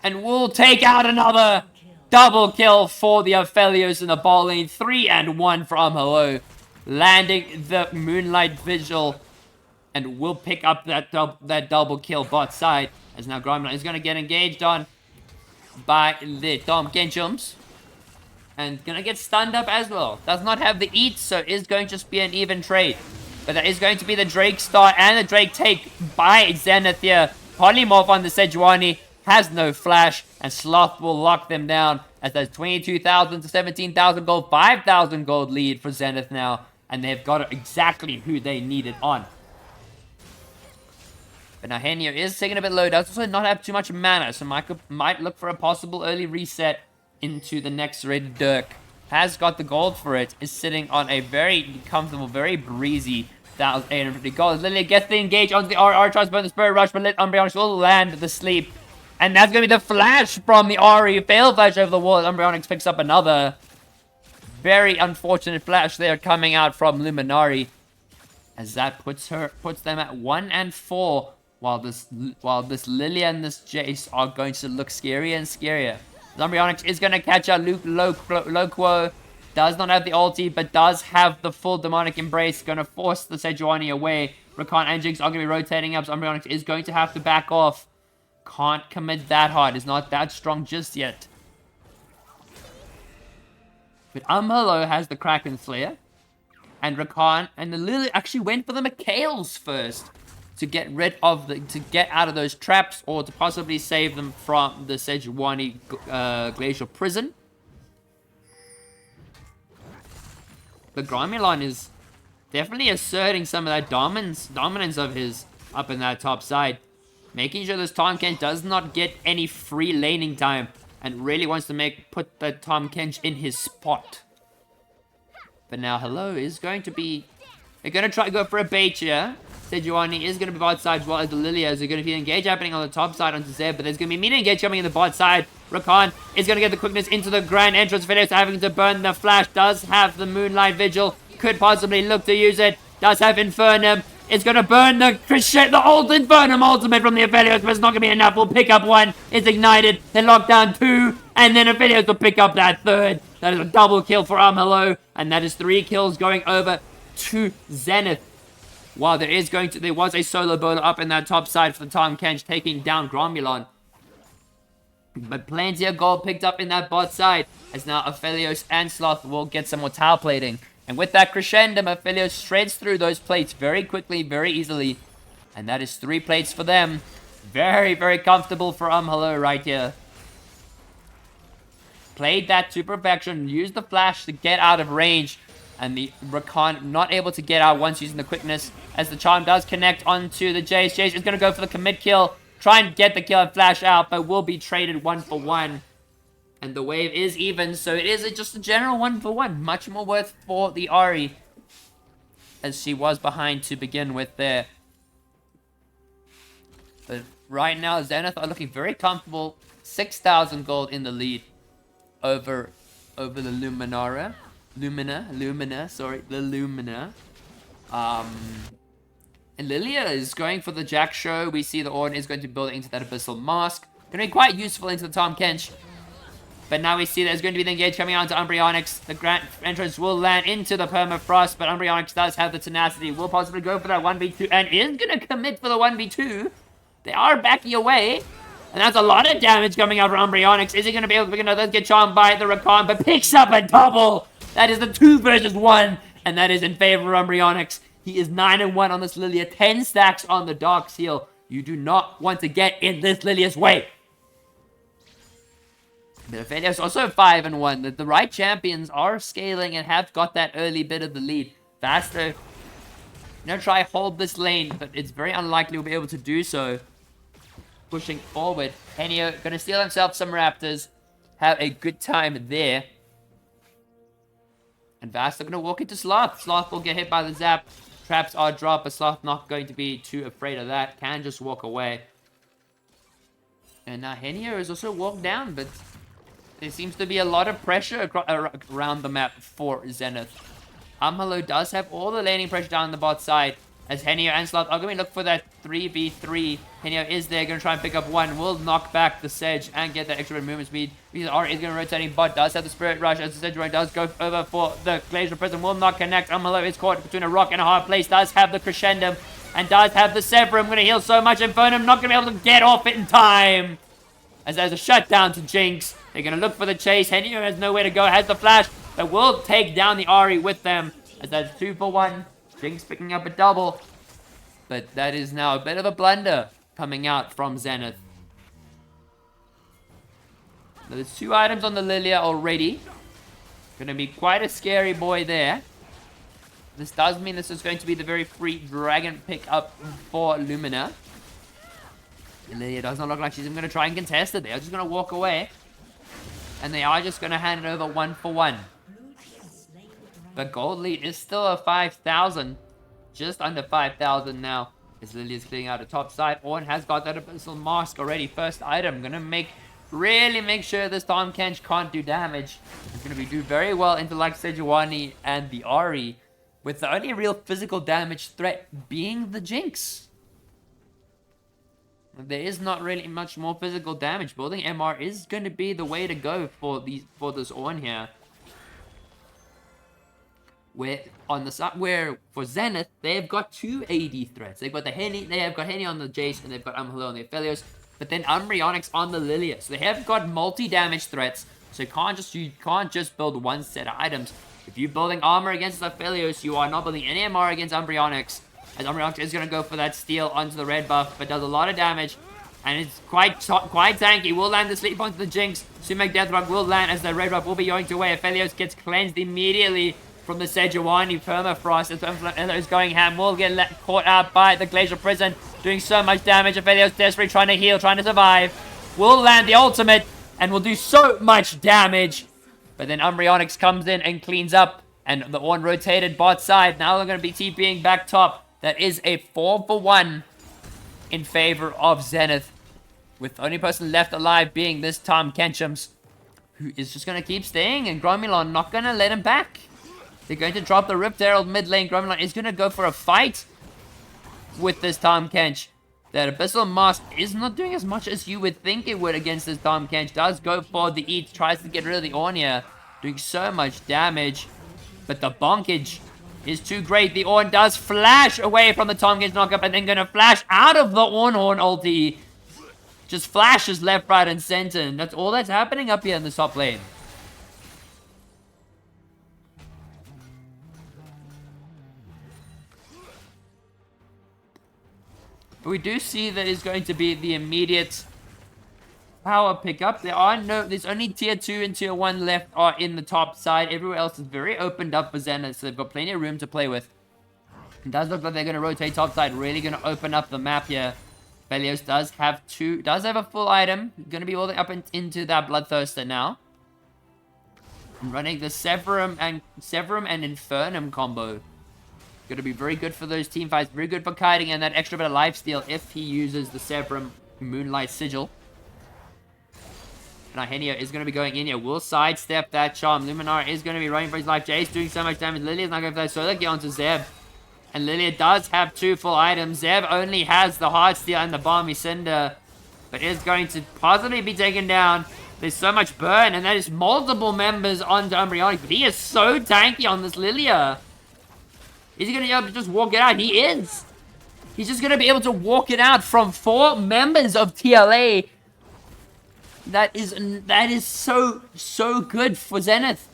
And will take out another double kill for the Aphelios in the ball lane. 3-1 from Hello. Landing the Moonlight Vigil. And will pick up that double kill bot side. As now Gromulon is going to get engaged on by the Tahm Kenchums. And going to get stunned up as well. Does not have the eat, so is going to just be an even trade. But that is going to be the Drake start and the Drake take by Zenith here. Polymorph on the Sejuani has no flash. And Sloth will lock them down. As there's 22,000 to 17,000 gold. 5,000 gold lead for Zenith now. And they've got exactly who they needed on. But now Henio is taking a bit low. Does also not have too much mana. So might look for a possible early reset into the next Red Dirk. Has got the gold for it. Is sitting on a very comfortable, very breezy 1,850 gold. Lilia gets the engage onto the RR. Tries to burn the Spirit Rush. But Umbreonix will land the sleep. And that's going to be the flash from the Ahri. Fail flash over the wall. Umbreonix picks up another. Very unfortunate flash there coming out from Luminari. As that puts them at 1-4. While this Lilia and this Jace are going to look scarier and scarier. Umbreonix is going to catch out Loquo. Does not have the ulti, but does have the full demonic embrace. Going to force the Sejuani away. Rakan and Jinx are going to be rotating up. So Umbreonix is going to have to back off. Can't commit that hard. Is not that strong just yet. But Hello has the Kraken Slayer. And Rakan and the Lily actually went for the Mikhails first. To get out of those traps, or to possibly save them from the Sejuani Glacial Prison. The Gromulon is definitely asserting some of that dominance of his up in that top side. Making sure this Tahm Kench does not get any free laning time. And really wants to put the Tahm Kench in his spot. But now Hello is going to be... They're going to try to go for a bait here. Sejuani is going to be bot side as well as the Lilias. They're going to be engaged happening on the top side onto Zeb, but there's going to be mean engage coming in the bot side. Rakan is going to get the quickness into the grand entrance. Felix having to burn the flash. Does have the Moonlight Vigil. Could possibly look to use it. Does have Infernum. It's going to burn the Infernum ultimate from the Aphelios, but it's not going to be enough. We'll pick up one. It's ignited. They lock down two, and then Aphelios will pick up that third. That is a double kill for Hello, and that is 3 kills going over to Zenith. While there was a solo bowler up in that top side for the Tahm Kench taking down Gromulon. But plenty of gold picked up in that bot side. As now Aphelios and Sloth will get some more tower plating. And with that crescendo, Aphelios shreds through those plates very quickly, very easily. And that is 3 plates for them. Very, very comfortable for Hello right here. Played that to perfection. Used the flash to get out of range. And the Rakan not able to get out once using the quickness. As the charm does connect onto the Jace. Jace is going to go for the commit kill. Try and get the kill and flash out. But will be traded 1 for 1. And the wave is even. So it is just a general 1 for 1. Much more worth for the Ahri. As she was behind to begin with there. But right now Zenith are looking very comfortable. 6,000 gold in the lead. over the Lumina, sorry, the Lumina. And Lilia is going for the Jack Show. We see the Ornn is going to build into that Abyssal Mask. Going to be quite useful into the Tahm Kench. But now we see there's going to be the engage coming on to Umbreonix. The Grand Entrance will land into the Permafrost, but Umbreonix does have the tenacity. Will possibly go for that 1v2 and is going to commit for the 1v2. They are backing away. And that's a lot of damage coming out from Umbreonix. Is he going to be able to pick another? Get charmed by the Uraken, but picks up a double. That is the 2 versus 1. And that is in favor of Umbreonix. He is 9-1 on this Lilia. 10 stacks on the Dark Seal. You do not want to get in this Lilia's way. But Aphelios also 5-1. The right champions are scaling and have got that early bit of the lead. Faster. Try hold this lane, but it's very unlikely we'll be able to do so. Pushing forward. Henio gonna steal himself some Raptors. Have a good time there. And Vasta gonna walk into Sloth. Sloth will get hit by the zap. Traps are dropped, but Sloth not going to be too afraid of that. Can just walk away. And now Henio is also walked down, but there seems to be a lot of pressure around the map for Zenith. Amhalo does have all the laning pressure down the bot side. As Henio and Sloth are going to look for that 3v3. Henio is there, going to try and pick up one. Will knock back the Sedge and get that extra bit of movement speed. Ori is going to rotating bot. Does have the Spirit Rush as the Sedge Run does go over for the Glacial Prison. Will not connect. Amhalo is caught between a rock and a hard place. Does have the Crescendum and does have the Severum. Going to heal so much. Infernum not going to be able to get off it in time. As there's a shutdown to Jinx. They're going to look for the chase. Henio has nowhere to go. Has the flash. But will take down the Ori with them. As that's 2 for 1. Jinx picking up a double. But that is now a bit of a blunder coming out from Zenith. Now, there's 2 items on the Lilia already. Going to be quite a scary boy there. This does mean this is going to be the very free dragon pickup for Lumina. Lilia does not look like she's even going to try and contest it. They are just going to walk away. And they are just going to hand it over 1 for 1. The gold lead is still a 5,000. Just under 5,000 now. As Lilia's clearing out the top side. Ornn has got that Abyssal Mask already. First item. Gonna really make sure this Tahm Kench can't do damage. It's gonna do very well into like Sejuani and the Ahri. With the only real physical damage threat being the Jinx. There is not really much more physical damage. Building MR is going to be the way to go for this Ornn here. Where on the side, where for Zenith they've got 2 AD threats. They've got Henny on the Jace and they've got Amhalo on the Aphelios. But then Umbreonix on the Lilia. So they have got multi-damage threats. So you can't just build one set of items. If you're building armor against Aphelios, you are not building any MR against Umbreonix. As Umbreonix is going to go for that steal onto the red buff, but does a lot of damage. And it's quite tanky. Will land the sleep onto the Jinx. Sumac Deathrug will land as the red buff will be yoinked away. Aphelios gets cleansed immediately from the Sejuani Permafrost. As Aphelios going ham. Will get caught out by the Glacial Prison. Doing so much damage. Aphelios desperately trying to heal, trying to survive. Will land the ultimate and will do so much damage. But then Umbreonix comes in and cleans up. And the Ornn rotated bot side. Now they're going to be TPing back top. That is a 4 for 1 in favor of Zenith. With the only person left alive being this Tahm Kenchums, who is just going to keep staying. And Gromulon not going to let him back. They're going to drop the Rift Herald mid lane. Gromulon is going to go for a fight with this Tahm Kench. That Abyssal Mask is not doing as much as you would think it would against this Tahm Kench. Does go for the eat. Tries to get rid of the Ornn here. Doing so much damage. But the bonkage is too great. The Ornn does flash away from the Tahm Kench knockup and then going to flash out of the Ornn ulti. Just flashes left, right, and center. And that's all that's happening up here in the top lane. But we do see that is going to be the immediate power pickup. There's only tier 2 and tier 1 left are in the top side. Everywhere else is very opened up for Zenith, so they've got plenty of room to play with. It does look like they're going to rotate top side, really going to open up the map here. Aphelios does have a full item. Going to be all the way up into that Bloodthirster now. And running the Severum and Infernum combo. Going to be very good for those team fights, very good for kiting and that extra bit of lifesteal if he uses the Severum Moonlight Sigil. Now Henio is going to be going in here. Will sidestep that charm. Luminara is going to be running for his life. Jace doing so much damage. Lilia's not going to play solo kill onto Zeb. And Lilia does have 2 full items. Zeb only has the Heartsteel and the Balmy Cinder. But is going to possibly be taken down. There's so much burn. And that is multiple members onto Umbreonic. But he is so tanky on this Lilia. Is he going to be able to just walk it out? He is. He's just going to be able to walk it out from 4 members of TLA. That is so good for Zenith.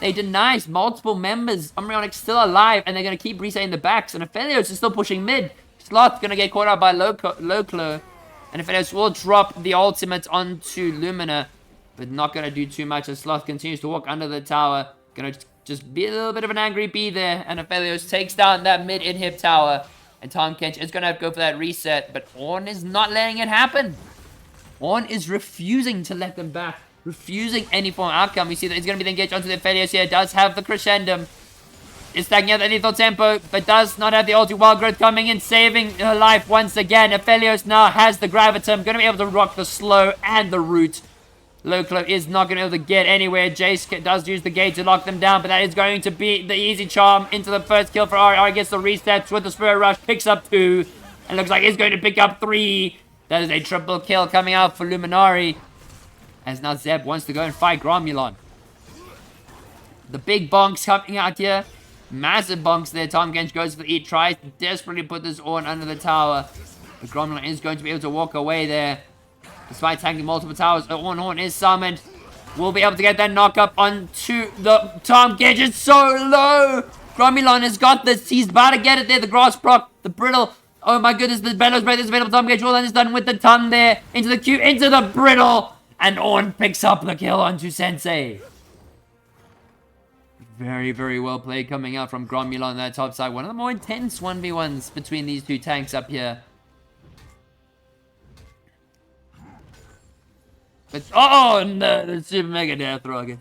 They denies multiple members. Umbreonic's still alive, and they're going to keep resetting the backs. And Aphelios is still pushing mid. Sloth's going to get caught out by Loclo. And Aphelios will drop the ultimate onto Lumina. But not going to do too much as Sloth continues to walk under the tower. Going to just be a little bit of an angry bee there. And Aphelios takes down that mid-inhib tower. And Tahm Kench is going to have to go for that reset. But Ornn is not letting it happen. Ornn is refusing to let them back. Refusing any form of outcome. We see that he's going to be engaged onto the Aphelios here. Does have the Crescendum. Is stacking out the lethal tempo. But does not have the ulti wild growth coming in. Saving her life once again. Aphelios now has the Gravitum. Going to be able to rock the slow and the root. Loclo is not going to be able to get anywhere. Jace does use the gate to lock them down. But that is going to be the easy charm into the first kill for Ari. Ari gets the resets with the Spirit Rush. Picks up 2. And looks like he's going to pick up 3. That is a triple kill coming out for Luminari. As now Zeb wants to go and fight Gromulon. The big bonks coming out here. Massive bonks there. Tahm Kench goes for the eat. Tries to desperately put this Ornn under the tower. But Gromulon is going to be able to walk away there. Despite tanking multiple towers. Ornn is summoned. Will be able to get that knock up onto the Tahm Kench. It's so low. Gromulon has got this. He's about to get it there. The grass proc. The brittle. Oh my goodness, the Bellow's Breath is available. Tahm Kench will then is done with the ton there. Into the Q, into the brittle. And Ornn picks up the kill onto Sensei. Very, very well played coming out from Gromulon on that top side. One of the more intense 1v1s between these 2 tanks up here. But, oh no, the Super Mega Death Rocket.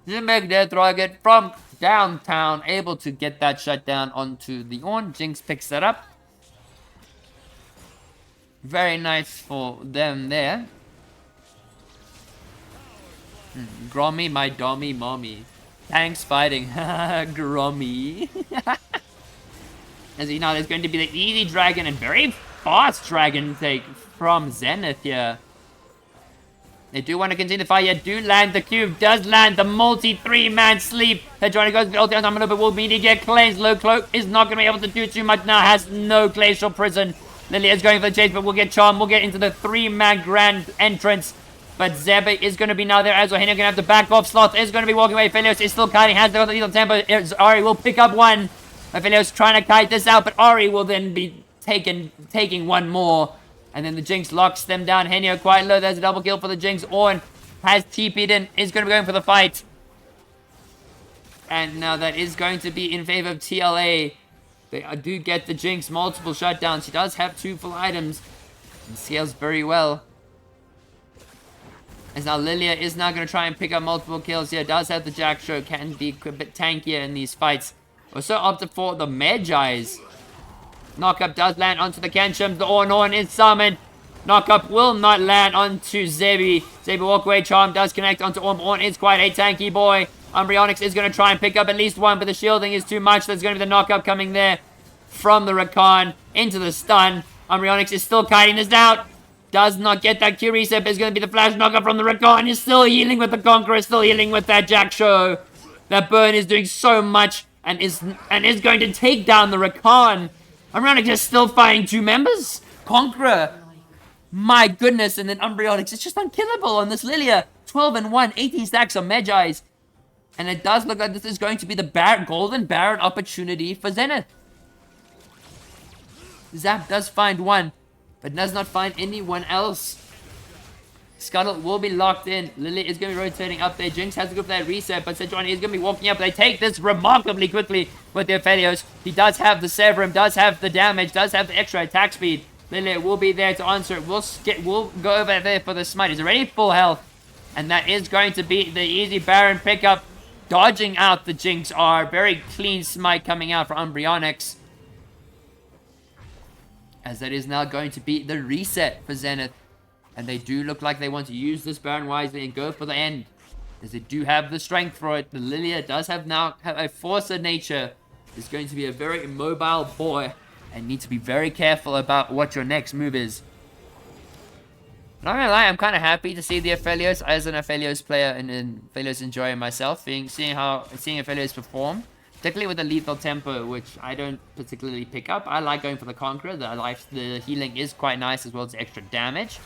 Super Mega Death Rocket from downtown. Able to get that shutdown onto the Ornn. Jinx picks that up. Very nice for them there. Grommy, my dommy mommy. Tanks fighting. Grommy. As you know, there's going to be the easy dragon and very fast dragon take from Zenith here. They do want to continue the fight. Yeah, do land the cube. Does land the multi 3-man sleep. Johnny goes for the ulti on a little bit. Will Meaty get cleansed. Low Cloak is not going to be able to do too much now. Has no glacial prison. Lilia is going for the chase, but we'll get Charm. We'll get into the 3-man grand entrance. But Zebe is going to be now there as well. Henio going to have to back off. Sloth is going to be walking away. Aphelios is still kiting. Has the lethal tempo. Ari will pick up 1. Aphelios trying to kite this out, but Ari will then be taking 1 more. And then the Jinx locks them down. Henio quite low. There's a double kill for the Jinx. Ornn has TP'd in. Is going to be going for the fight. And now that is going to be in favor of TLA. They do get the Jinx multiple shutdowns. She does have 2 full items. And scales very well. As now Lilia is now going to try and pick up multiple kills here. Does have the Jack Show. Can be a bit tankier in these fights. Also opted for the Magi's. Knockup does land onto the Kensham. The Ornn is summoned. Knockup will not land onto Zebi. Zebi walkaway charm does connect onto Ornn. Ornn is quite a tanky boy. Umbreonix is going to try and pick up at least 1, but the shielding is too much. There's going to be the knockup coming there from the Rakan into the stun. Umbreonix is still kiting this out. Does not get that Q reset, but it's going to be the flash knockup from the Rakan. He's still healing with the Conqueror, still healing with that Jack Show. That burn is doing so much and is going to take down the Rakan. Umbreonix is still fighting 2 members. Conqueror. My goodness, and then Umbreonix is just unkillable on this Lilia. 12 and 1, 18 stacks of Magi's. And it does look like this is going to be the Golden Baron opportunity for Zenith. Zap does find 1, but does not find anyone else. Scuttle will be locked in. Lily is going to be rotating up there. Jinx has to go for that reset, but Sejuani is going to be walking up. They take this remarkably quickly with their Aphelios. He does have the Severum, does have the damage, does have the extra attack speed. Lily will be there to answer it. We'll go over there for the smite. He's already full health. And that is going to be the easy Baron pickup. Dodging out the Jinx are. Very clean smite coming out for Umbreonix. As that is now going to be the reset for Zenith. And they do look like they want to use this Baron wisely and go for the end. As they do have the strength for it. The Lilia does have a force of nature. Is going to be a very immobile boy. And need to be very careful about what your next move is. Not gonna lie, I'm kind of happy to see the Aphelios as an Aphelios player and Aphelios enjoyer myself. Seeing Aphelios perform. Particularly with the lethal tempo, which I don't particularly pick up. I like going for the Conqueror. The healing is quite nice as well as extra damage.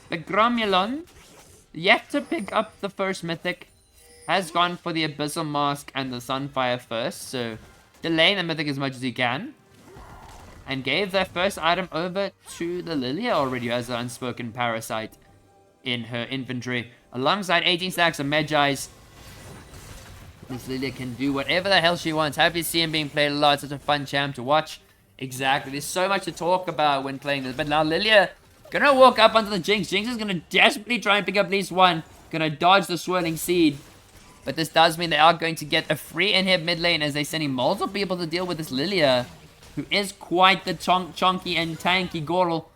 The Gromulon, yet to pick up the first Mythic, has gone for the Abyssal Mask and the Sunfire first. So delaying the Mythic as much as he can. And gave their first item over to the Lilia already, who has an Unspoken Parasite in her inventory. Alongside 18 stacks of Magi's. This Lilia can do whatever the hell she wants. Happy to see him being played a lot. Such a fun champ to watch. Exactly. There's so much to talk about when playing this. But now Lilia gonna walk up onto the Jinx. Jinx is gonna desperately try and pick up at least one. Gonna dodge the Swirling Seed. But this does mean they are going to get a free inhib mid lane as they're sending multiple people to deal with this Lilia, who is quite the chunky and tanky Gorl.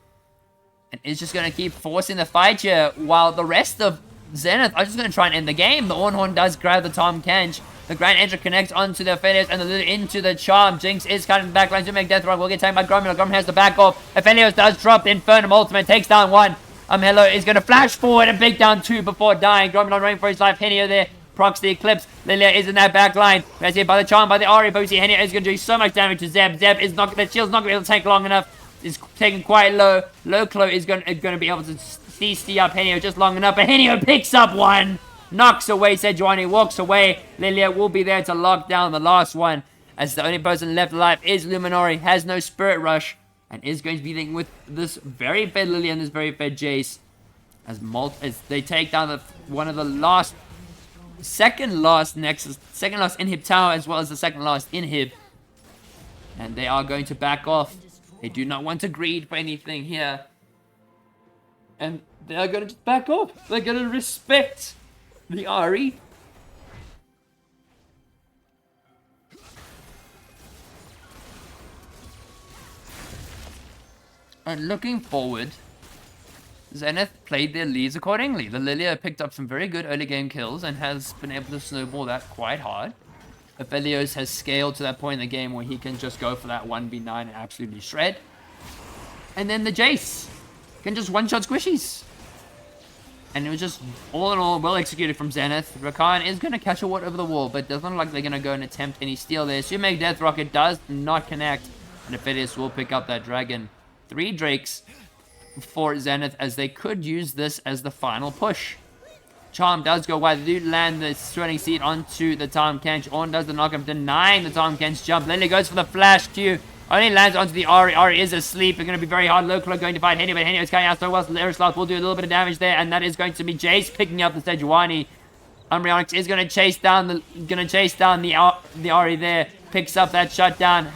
And is just going to keep forcing the fight here, while the rest of Zenith are just going to try and end the game. The Ornhorn does grab the Tom Kench. The Grand Entry connects onto the Aphelios and the Lilia into the Charm. Jinx is cutting the backline to make Death Rock. Will get taken by Gromulon. Gromulon has the back off. Aphelios does drop the Infernum Ultimate. Takes down one. Hello is going to flash forward and pick down two before dying. Gromulon running for his life. Henio there. Procs the Eclipse. Lilia is in that back line. That's hit by the Charm, by the Ari. But we see Henio is going to do so much damage to Zeb. Zeb is not, the shield's not going to be able to take long enough. It's taking quite low. Lowclo is going to be able to CC up Henio just long enough. But Henio picks up one. Knocks away Sejuani, walks away. Lilia will be there to lock down the last one. As the only person left alive is Luminori. Has no Spirit Rush. And is going to be dealing with this very fed Lilia and this very fed Jace. As they take down one of the second last inhib tower, as well as the second last inhib. And they are going to back off. They do not want to greed for anything here. And they are going to just back off. They're going to respect the Ari. And looking forward, Zenith played their leads accordingly. The Lilia picked up some very good early game kills and has been able to snowball that quite hard. Aphelios has scaled to that point in the game where he can just go for that 1v9 and absolutely shred. And then the Jace can just one-shot squishies. And it was just, all in all, well executed from Zenith. Rakan is going to catch a ward over the wall, but it doesn't look like they're going to go and attempt any steal there. So you make Death Rocket does not connect. And Aphelios will pick up that dragon. 3 Drakes for Zenith, as they could use this as the final push. Charm does go wide. They do land the Swirling Seed onto the Tom Kench. Orn does the knockup, denying the Tom Kench jump. Lily goes for the flash Q. Only lands onto the Ari. Ari is asleep. It's going to be very hard. Local going to fight Henny, but Henny is coming out so well. So Erisloth will do a little bit of damage there, and that is going to be Jace picking up the Sejuani. Umbreonix is going to chase down the Ari there. Picks up that shutdown.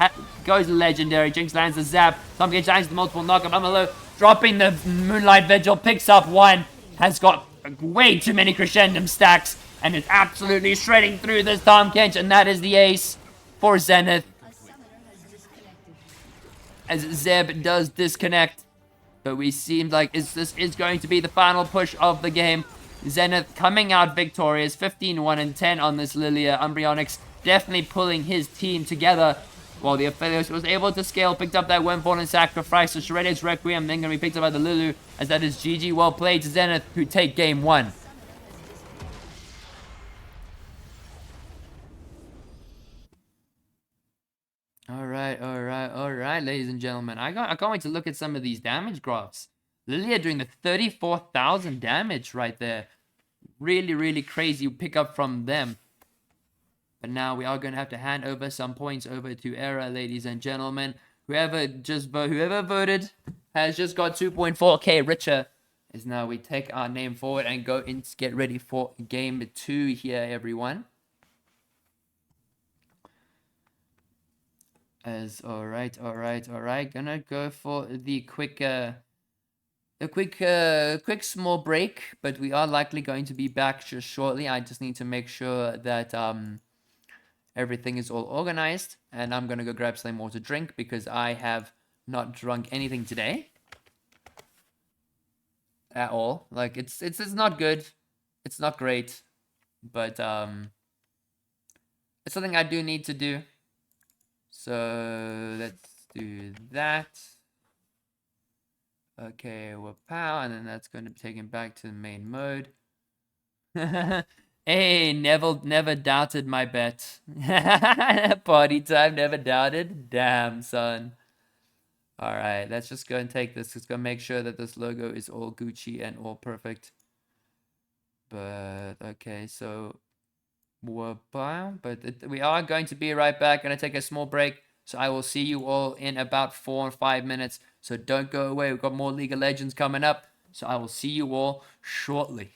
Goes legendary. Jinx lands the zap. Tom Kench lands the multiple knockup. Umalo dropping the Moonlight Vigil. Picks up one. Has got way too many Crescendum stacks and is absolutely shredding through this Tom Kench, and that is the ace for Zenith. As Zeb does disconnect, but we seem like this is going to be the final push of the game. Zenith coming out victorious, 15-1 and 10 on this Lilia. Umbreonix definitely pulling his team together, while the Aphelios was able to scale, picked up that Wormfallen Sacrifice, so Shredder's Requiem then going to be picked up by the Lulu, as that is GG. Well played to Zenith, who take game 1. Alright, ladies and gentlemen. I can't wait to look at some of these damage graphs. Lilia doing the 34,000 damage right there. Really, really crazy pickup from them. But now we are going to have to hand over some points over to Era, ladies and gentlemen. Whoever voted has just got 2.4k richer. As now we take our name forward and go and get ready for game 2 here, everyone. Alright. Gonna go for the quick small break, but we are likely going to be back just shortly. I just need to make sure that everything is all organized, and I'm gonna go grab something more to drink because I have not drunk anything today. at all. Like it's not good. It's not great, but it's something I do need to do. So let's do that. Okay, well, pow, and then that's going to take him back to the main mode. Hey, Neville never doubted my bet. Party time, never doubted. Damn, son. All right, let's just go and take this. Let's go make sure that this logo is all Gucci and all perfect. But okay, so we are going to be right back. Gonna take a small break. So I will see you all in about 4 or 5 minutes. So don't go away. We've got more League of Legends coming up. So I will see you all shortly.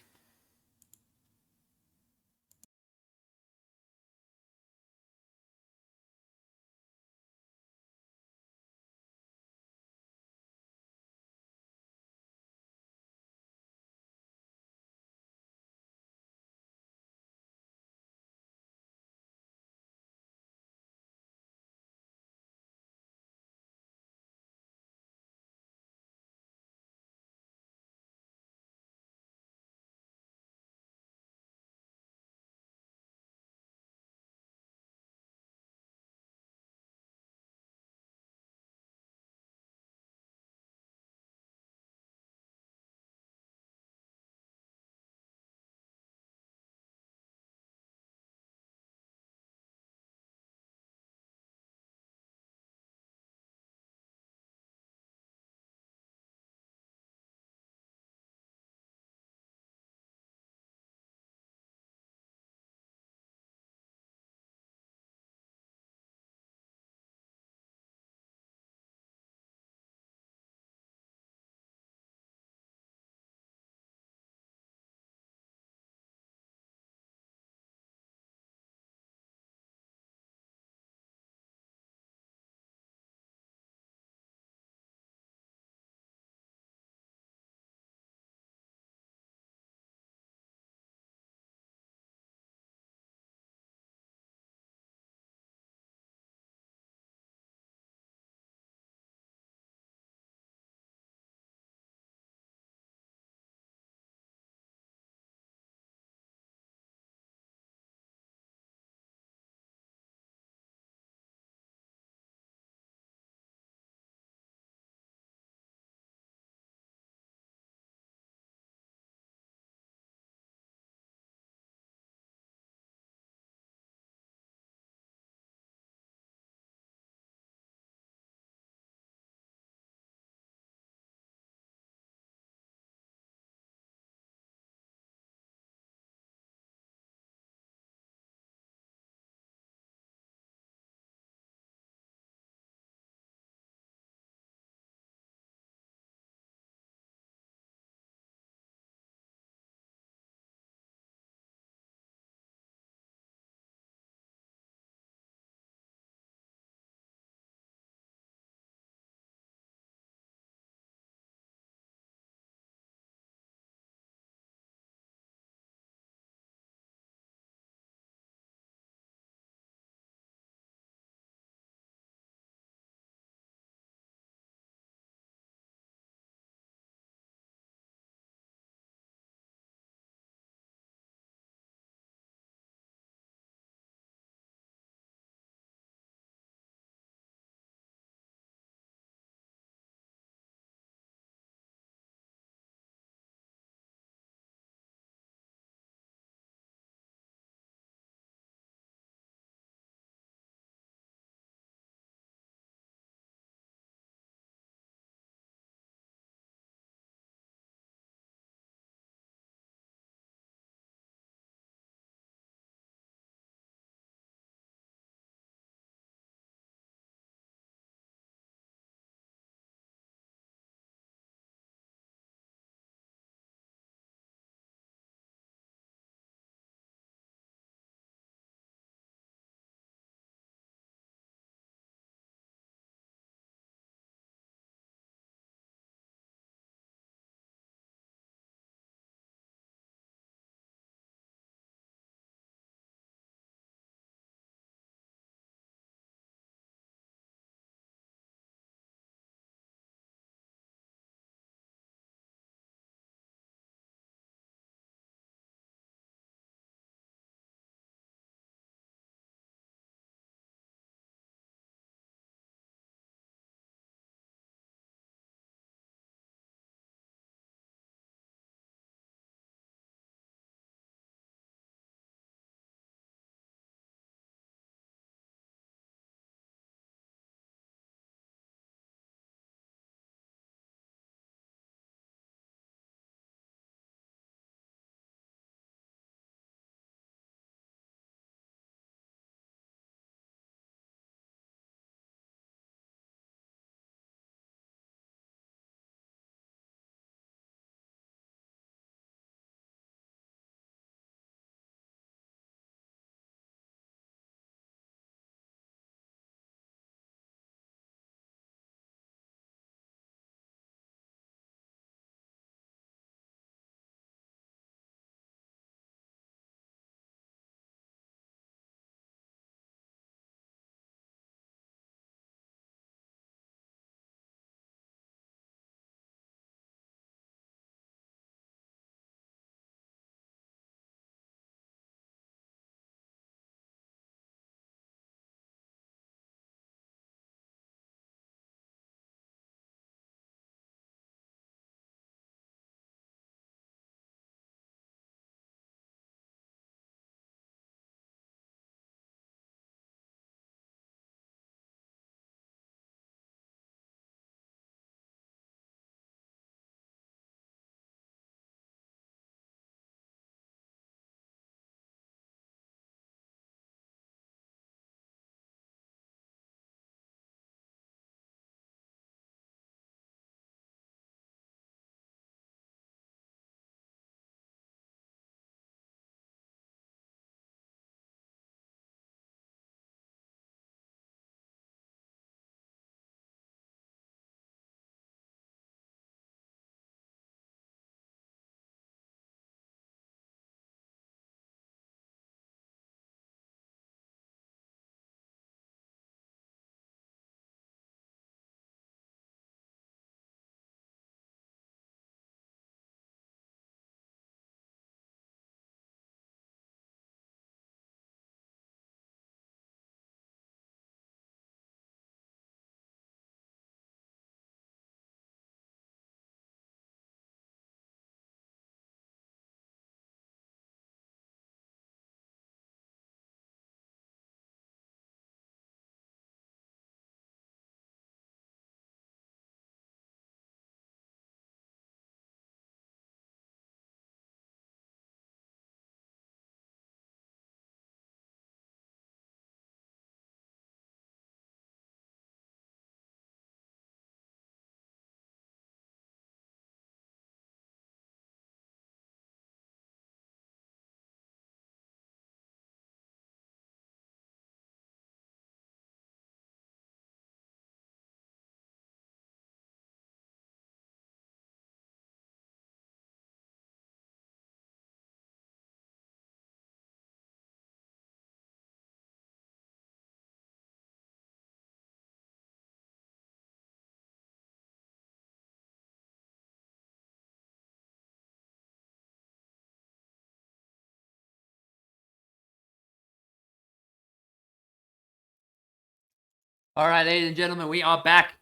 All right, ladies and gentlemen, we are back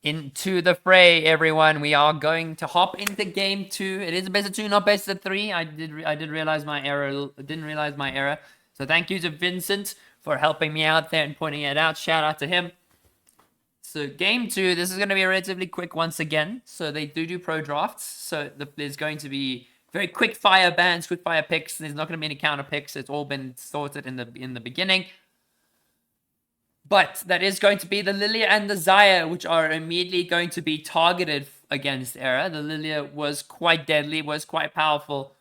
into the fray, everyone. We are going to hop into game 2. It is a best of 2, not best of 3. I did realize my error. Didn't realize my error. So thank you to Vincent for helping me out there and pointing it out. Shout out to him. So game 2, this is going to be relatively quick once again. So they do pro drafts. So there's going to be very quick fire bans, quick fire picks. There's not going to be any counter picks. It's all been sorted in the beginning. But that is going to be the Lilia and the Xayah, which are immediately going to be targeted against Era. The Lilia was quite deadly, was quite powerful,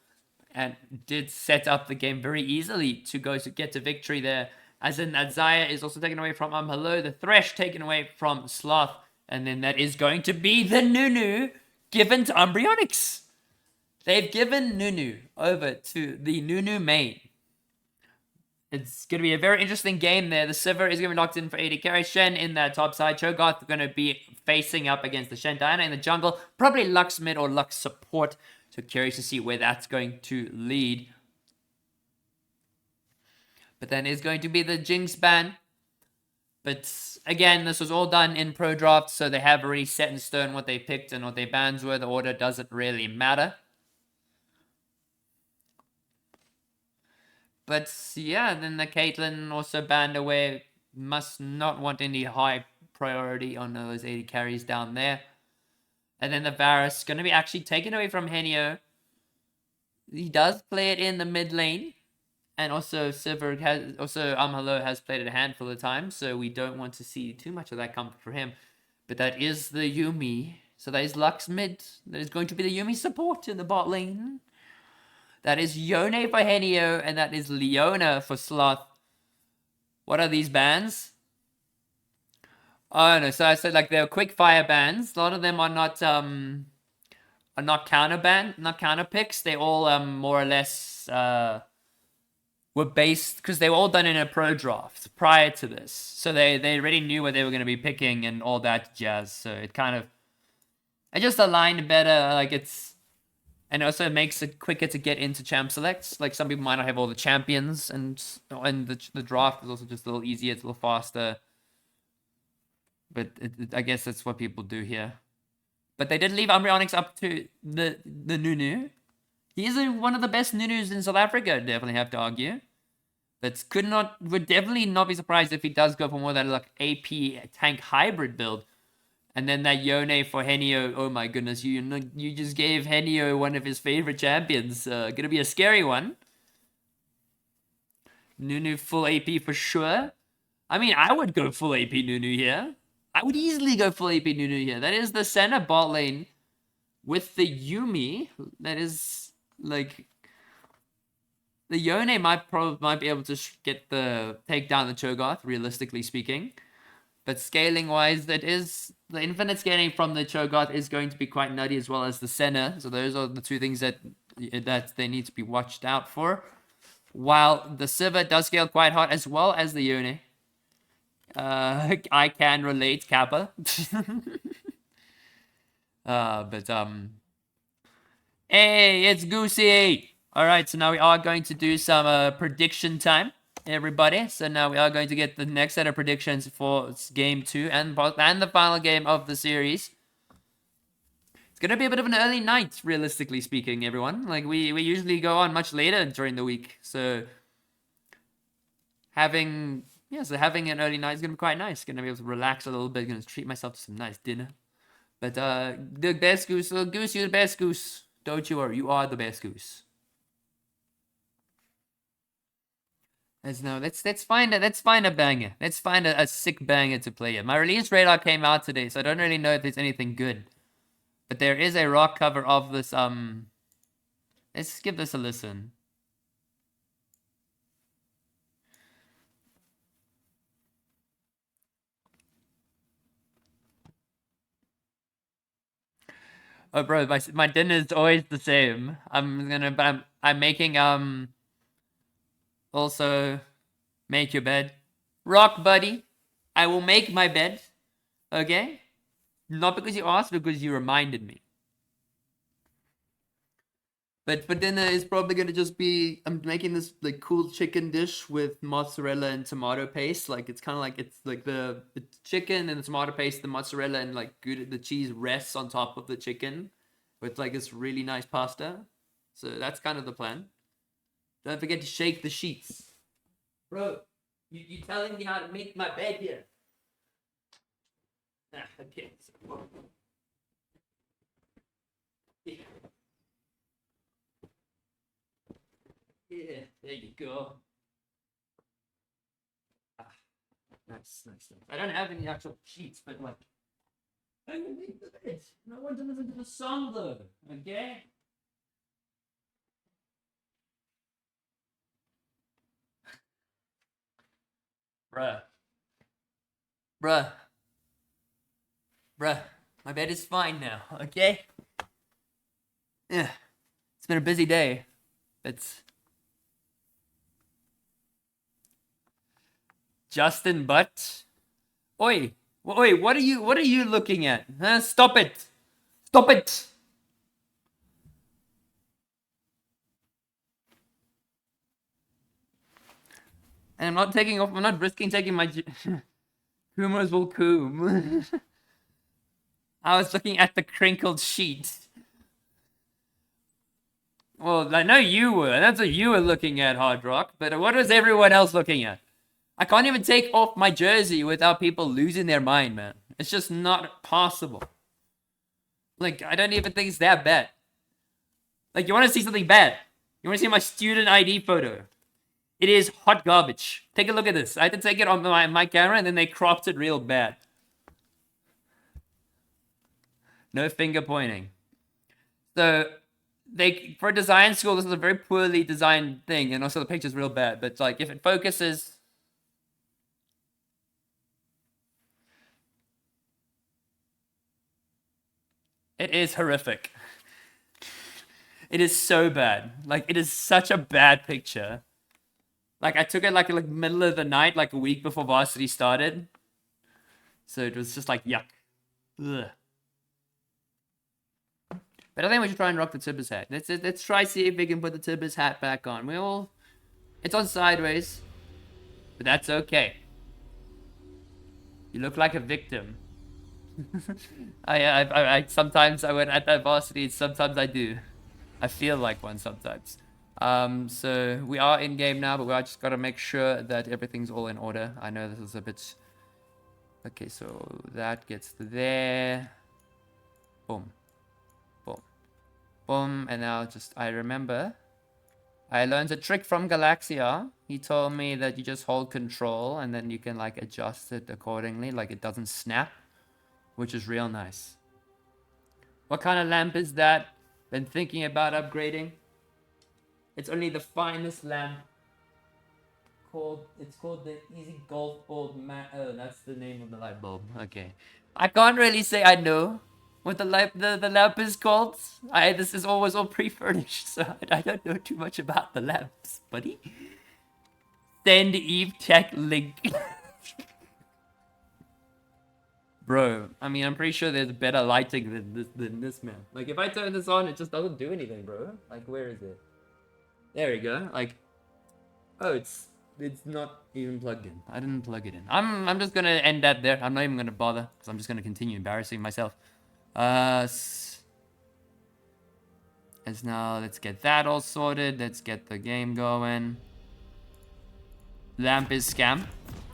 and did set up the game very easily to get to victory there. As in that Xayah is also taken away from Hello, the Thresh taken away from Sloth, and then that is going to be the Nunu given to Umbreonix. They've given Nunu over to the Nunu main. It's going to be a very interesting game there. The Sivir is going to be locked in for AD carry. Shen in that top side. Cho'Gath going to be facing up against the Shen. Diana in the jungle. Probably Lux mid or Lux support. So curious to see where that's going to lead. But then is going to be the Jinx ban. But again, this was all done in pro draft. So they have already set in stone what they picked and what their bans were. The order doesn't really matter. But yeah, then the Caitlyn also banned away. Must not want any high priority on those 80 carries down there. And then the Varus going to be actually taken away from Henio. He does play it in the mid lane. And also Sivir has Hello has played it a handful of times, so we don't want to see too much of that come for him. But that is the Yuumi. So that is Lux mid. That is going to be the Yuumi support in the bot lane. That is Yone for Henio, and that is Leona for Sloth. What are these bans? Oh no, so I said like they're quick fire bans. A lot of them are not counter picks. They all more or less were based because they were all done in a pro draft prior to this. So they already knew what they were going to be picking and all that jazz. So it just aligned better. Like and also it makes it quicker to get into champ selects. Like some people might not have all the champions, and the draft is also just a little easier, it's a little faster. But I guess that's what people do here. But they did leave Umbreonix up to the Nunu. He is one of the best Nunus in South Africa, I'd definitely have to argue. But would definitely not be surprised if he does go for more that like AP tank hybrid build. And then that Yone for Henio, oh my goodness, you just gave Henio one of his favorite champions. Gonna be a scary one. Nunu full AP for sure. I mean, I would go full AP Nunu here. I would easily go full AP Nunu here. That is the center bot lane with the Yuumi. That is like the Yone might be able to take down the Cho'Gath, realistically speaking. But scaling wise, that is the infinite scaling from the Cho'Gath is going to be quite nutty, as well as the Senna. So those are the two things that they need to be watched out for. While the Sivir does scale quite hard, as well as the Yone. I can relate, Kappa. Hey, it's Goosey. All right, so now we are going to do some prediction time, everybody. So now we are going to get the next set of predictions for game 2 and the final game of the series. It's gonna be a bit of an early night, realistically speaking, everyone. Like we usually go on much later during the week, so having an early night is gonna be quite nice. Gonna be able to relax a little bit. Gonna treat myself to some nice dinner. But the best goose, you're the best goose. Don't you worry, you are the best goose. Let's find a banger. Let's find a sick banger to play it. My release radar came out today, so I don't really know if there's anything good. But there is a rock cover of this. Let's give this a listen. Oh, bro, my dinner is always the same. I'm making also make your bed. Rock, buddy. I will make my bed. Okay? Not because you asked, because you reminded me. But for dinner is probably gonna just be I'm making this like cool chicken dish with mozzarella and tomato paste. Like it's kind of like it's like the chicken and the tomato paste, the mozzarella and like good the cheese rests on top of the chicken with like this really nice pasta. So that's kind of the plan. Don't forget to shake the sheets, bro. You telling me how to make my bed here? Ah, okay. Yeah. Yeah, there you go. Ah, nice, nice, nice. I don't have any actual sheets, but like, I can make the bed. I want to listen to the song though, okay? Bruh. Bruh. Bruh. My bed is fine now, okay? Yeah. It's been a busy day. It's Justin Butt. Oi. Oi, what are you looking at? Huh? Stop it. Stop it. And I'm not risking taking my Kumers will coom. I was looking at the crinkled sheet. Well, I know you were. That's what you were looking at, Hard Rock. But what was everyone else looking at? I can't even take off my jersey without people losing their mind, man. It's just not possible. Like, I don't even think it's that bad. Like, you want to see something bad? You want to see my student ID photo? It is hot garbage. Take a look at this. I had to take it on my camera, and then they cropped it real bad. No finger pointing. So, for a design school, this is a very poorly designed thing, and also the picture's real bad. But, like, if it focuses... It is horrific. It is so bad. Like, it is such a bad picture. Like, I took it like middle of the night, like a week before varsity started. So it was just like, yuck. Ugh. But I think we should try and rock the Tibbers hat. Let's try see if we can put the Tibbers hat back on. It's on sideways. But that's okay. You look like a victim. I sometimes I went at that varsity, sometimes I do. I feel like one sometimes. So we are in game now, but we just gotta make sure that everything's all in order. I know this is a bit... Okay, so that gets there. Boom. Boom. Boom. And now I remember. I learned a trick from Galaxia. He told me that you just hold control and then you can like adjust it accordingly. Like it doesn't snap. Which is real nice. What kind of lamp is that? Been thinking about upgrading. It's only the finest lamp. It's called the Easy Golf Bulb Oh, that's the name of the light bulb. Okay. I can't really say I know what the lamp is called. This is always all pre-furnished, so I don't know too much about the lamps, buddy. Send Eve check link. Bro, I mean, I'm pretty sure there's better lighting than this, man. Like, if I turn this on, it just doesn't do anything, bro. Like, where is it? There we go. Like, oh, it's not even plugged in. I didn't plug it in. I'm just gonna end that there. I'm not even gonna bother because I'm just gonna continue embarrassing myself. As now, let's get that all sorted. Let's get the game going. Lamp is scam.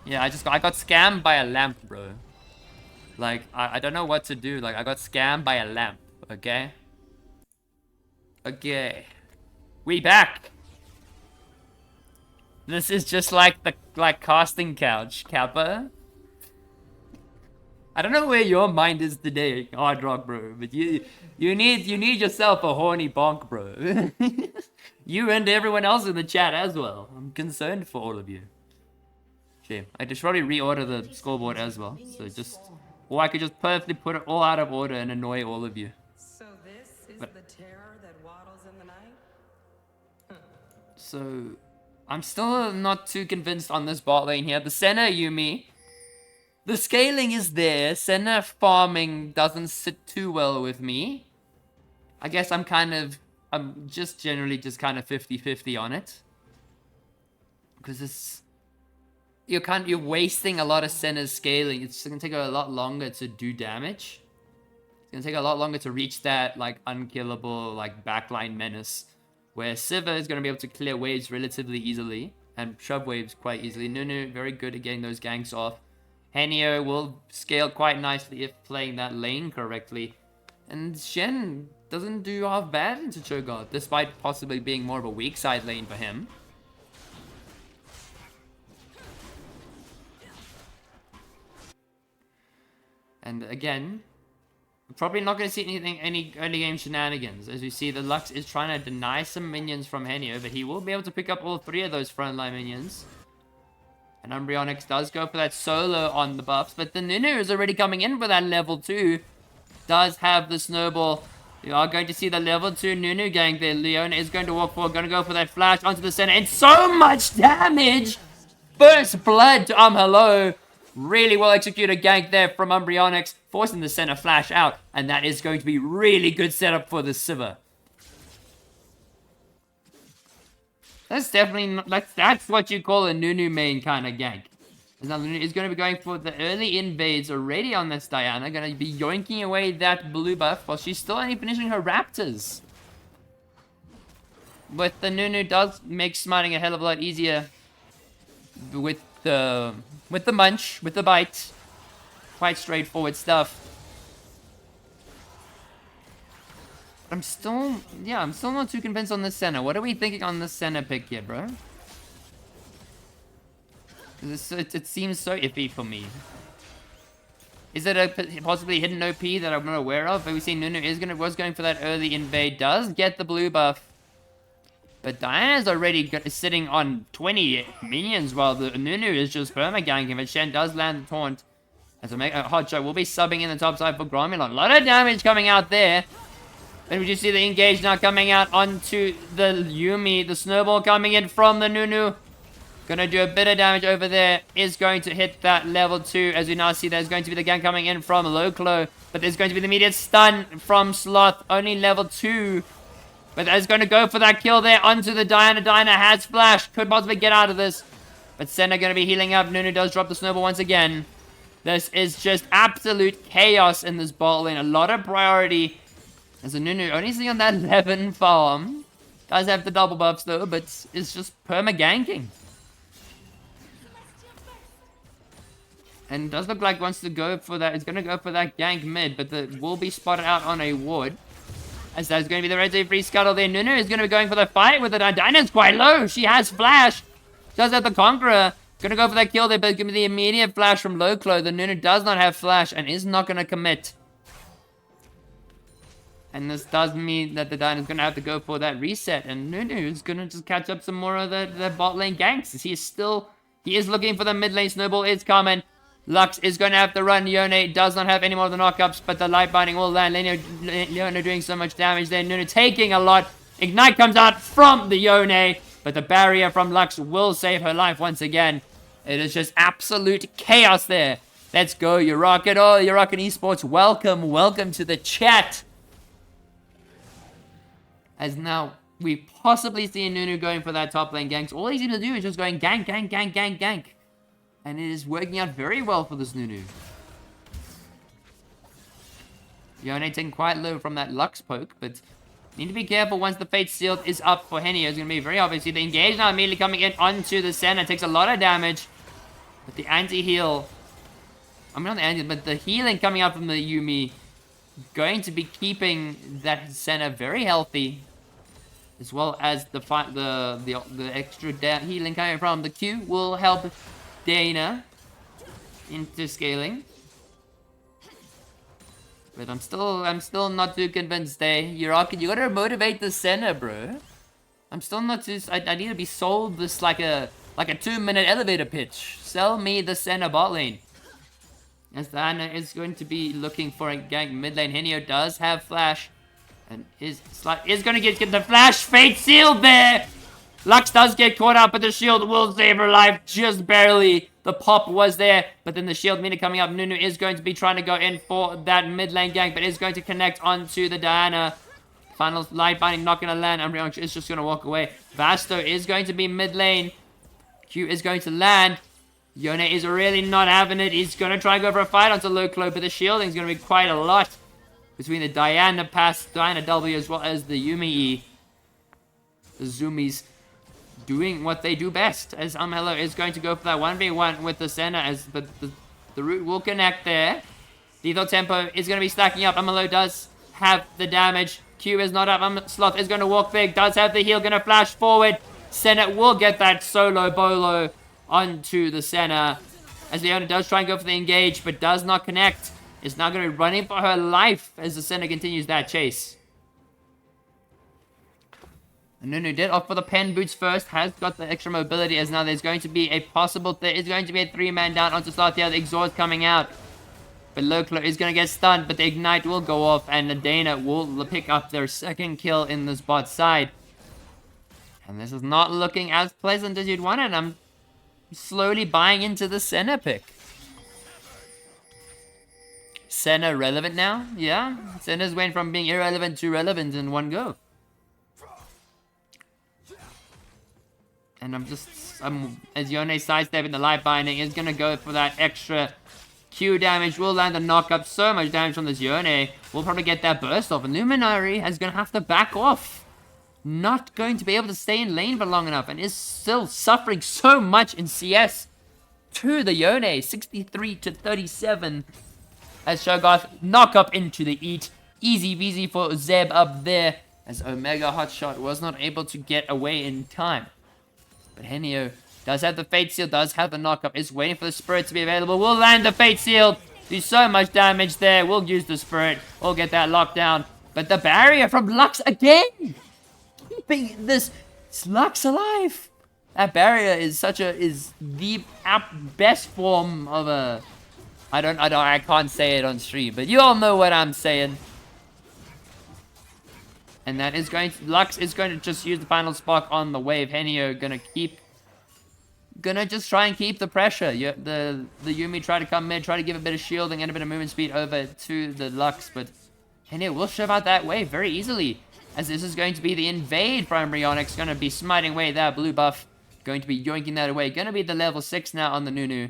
Yeah, I got scammed by a lamp, bro. Like, I don't know what to do. Like, I got scammed by a lamp, okay? Okay. We back! This is just like the casting couch, Kappa. I don't know where your mind is today, Hard Rock, bro, but you need yourself a horny bonk, bro. You and everyone else in the chat as well. I'm concerned for all of you. Shame. I should probably reorder the scoreboard as well. So or I could just perfectly put it all out of order and annoy all of you. So this is the terror that waddles in the night? So, I'm still not too convinced on this bot lane here. The Senna Yumi. The scaling is there. Senna farming doesn't sit too well with me. I guess I'm kind of I'm just generally just kind of 50-50 on it. Because it's... You're wasting a lot of Senna's scaling. It's going to take a lot longer to do damage. It's going to take a lot longer to reach that, like, unkillable, like, backline menace. Where Sivir is going to be able to clear waves relatively easily. And shove waves quite easily. Nunu, very good at getting those ganks off. Henio will scale quite nicely if playing that lane correctly. And Shen doesn't do half bad into Cho'Gath, despite possibly being more of a weak side lane for him. And again, we're probably not going to see any early game shenanigans. As we see, the Lux is trying to deny some minions from Henio, but he will be able to pick up all 3 of those frontline minions. And Umbreonix does go for that solo on the buffs, but the Nunu is already coming in for that level 2. Does have the snowball. You are going to see the level 2 Nunu gank there. Leona is going to walk forward, going to go for that flash onto the center, and so much damage! First blood to hello. Really well executed gank there from Umbreonix, forcing the center flash out, and that is going to be really good setup for the Sivir. That's definitely not, that's what you call a Nunu main kind of gank. Now Nunu is going to be going for the early invades already on this Diana, going to be yoinking away that blue buff while she's still only finishing her Raptors. But the Nunu does make smiting a hell of a lot easier with the munch, with the bite. Quite straightforward stuff. I'm still not too convinced on this center. What are we thinking on this center pick here, bro? It seems so iffy for me. Is it a possibly hidden OP that I'm not aware of? But we see Nunu was going for that early invade. Does get the blue buff. But Diana's already sitting on 20 minions while the Nunu is just perma-ganking. But Shen does land the taunt. As a hot shot will be subbing in the top side for Gromulon. A lot of damage coming out there. Then we just see the engage now coming out onto the Yuumi. The snowball coming in from the Nunu. Gonna do a bit of damage over there. Is going to hit that level 2. As we now see, there's going to be the gank coming in from Loklo. But there's going to be the immediate stun from Sloth. Only level 2. But that's going to go for that kill there onto the Diana. Diana has flash. Could possibly get out of this. But Senna going to be healing up. Nunu does drop the snowball once again. This is just absolute chaos in this bot lane. A lot of priority. As a Nunu only sitting on that 11 farm. Does have the double buffs though, but it's just perma-ganking. And does look like wants to go for that. It's going to go for that gank mid, but the will be spotted out on a ward. As that's going to be the red zone free scuttle there. Nunu is going to be going for the fight with it. Diana's quite low. She has flash. Does have the Conqueror. Going to go for that kill there, but give me the immediate flash from Loklo. The Nunu does not have flash and is not going to commit. And this does mean that the Diana's going to have to go for that reset. And Nunu is going to just catch up some more of the bot lane ganks. He is looking for the mid lane. Snowball is coming. Lux is going to have to run. Yone does not have any more of the knockups, but the light binding will land. Leona doing so much damage there. Nunu taking a lot. Ignite comes out from the Yone, but the barrier from Lux will save her life once again. It is just absolute chaos there. Let's go, Uraken. Oh, Uraken Esports, welcome to the chat. As now we possibly see Nunu going for that top lane ganks. All he seems to do is just going gank, gank, gank, gank, gank. And it is working out very well for this Nunu. Yone taking quite low from that Lux poke, but need to be careful once the Fate Sealed is up for Henio. It's going to be very obvious. The engage now immediately coming in onto the Senna. Takes a lot of damage. But the anti-heal... I mean, not the anti, but the healing coming out from the Yuumi going to be keeping that Senna very healthy. As well as the extra healing coming from the Q will help Dana into scaling. But I'm still not too convinced there. Uraken, you gotta motivate the center, bro. I'm still not too... I need to be sold this like a 2-minute elevator pitch. Sell me the center bot lane. As Diana is going to be looking for a gank mid lane. Henio does have flash. And is gonna get the flash. Fate Sealed there! Lux does get caught up, but the shield will save her life just barely. The pop was there, but then the shield meter coming up. Nunu is going to be trying to go in for that mid lane gank, but is going to connect onto the Diana. Final light binding not going to land. Umbreon is just going to walk away. Vasto is going to be mid lane. Q is going to land. Yone is really not having it. He's going to try and go for a fight onto low clo, but the shielding is going to be quite a lot between the Diana pass, Diana W, as well as the Yumi E. The Zoomies doing what they do best, as Umhello is going to go for that 1v1 with the Senna, but the root will connect there. Lethal Tempo is going to be stacking up. Umhello does have the damage. Q is not up. Sloth is going to walk big, does have the heal, going to flash forward. Senna will get that solo bolo onto the Senna, as Leona does try and go for the engage, but does not connect. Is now going to be running for her life as the Senna continues that chase. Nunu did opt for the pen boots first, has got the extra mobility, as now there's going to be a possible, there is going to be a 3-man down onto Sloth here. The exhaust coming out, but Loclo is going to get stunned, but the ignite will go off, and the Dana will pick up their second kill in this bot side. And this is not looking as pleasant as you'd want it. I'm slowly buying into the Senna pick. Senna relevant now? Yeah. Senna's went from being irrelevant to relevant in one go. And as Yone sidestepping the light binding, is going to go for that extra Q damage. Will land the knock up. So much damage from this Yone. We'll probably get that burst off. And Luminary is going to have to back off. Not going to be able to stay in lane for long enough, and is still suffering so much in CS to the Yone. 63 to 37 as Shogoth knock up into the eat. Easy peasy for Zeb up there, as Omega Hotshot was not able to get away in time. But Henio does have the Fate Seal, does have the knock up, is waiting for the Spirit to be available. Will land the Fate Seal, do so much damage there. We'll use the Spirit, we'll get that lockdown. But the barrier from Lux again, keeping this Lux alive. That barrier is the best form of a, I can't say it on stream, but you all know what I'm saying. And that is Lux is going to just use the final spark on the wave. Henio gonna just try and keep the pressure. The Yumi try to come mid, try to give a bit of shielding and a bit of movement speed over to the Lux, but Henio will shove out that wave very easily, as this is going to be the invade from Embryonics, going to be smiting away that blue buff, going to be yoinking that away, going to be the level 6 now on the Nunu.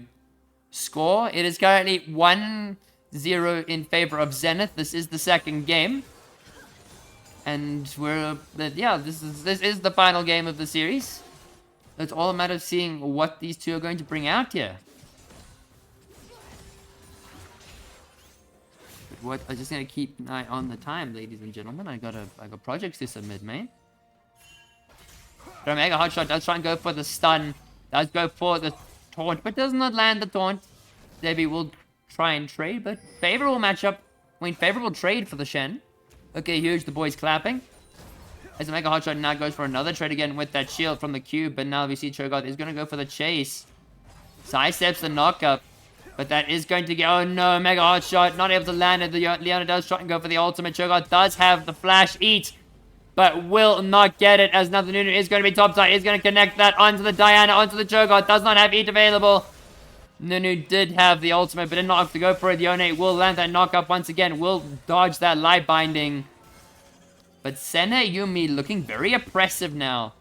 Score, it is currently 1-0 in favor of Zenith. This is the second game. And this is the final game of the series. It's all a matter of seeing what these two are going to bring out here. But I'm just gonna keep an eye on the time, ladies and gentlemen. I got projects to submit, man. But Omega Hotshot does try and go for the stun, does go for the taunt, but does not land the taunt. Debbie will try and trade, but favorable matchup. Favorable trade for the Shen. Okay, huge, the boys clapping. As Omega Hotshot now goes for another trade again with that shield from the cube, but now we see Cho'Gath is going to go for the chase. Sidesteps the knockup, but that is going to get, oh no, Omega Hotshot not able to land it. Leona does try and go for the ultimate. Cho'Gath does have the flash eat, but will not get it, as now the Nunu is going to be topside, is going to connect that onto the Diana, onto the Cho'Gath, does not have eat available. Nunu did have the ultimate, but did not have to go for it. Yone will land that knockup once again, will dodge that light binding. But Senna Yumi looking very oppressive now.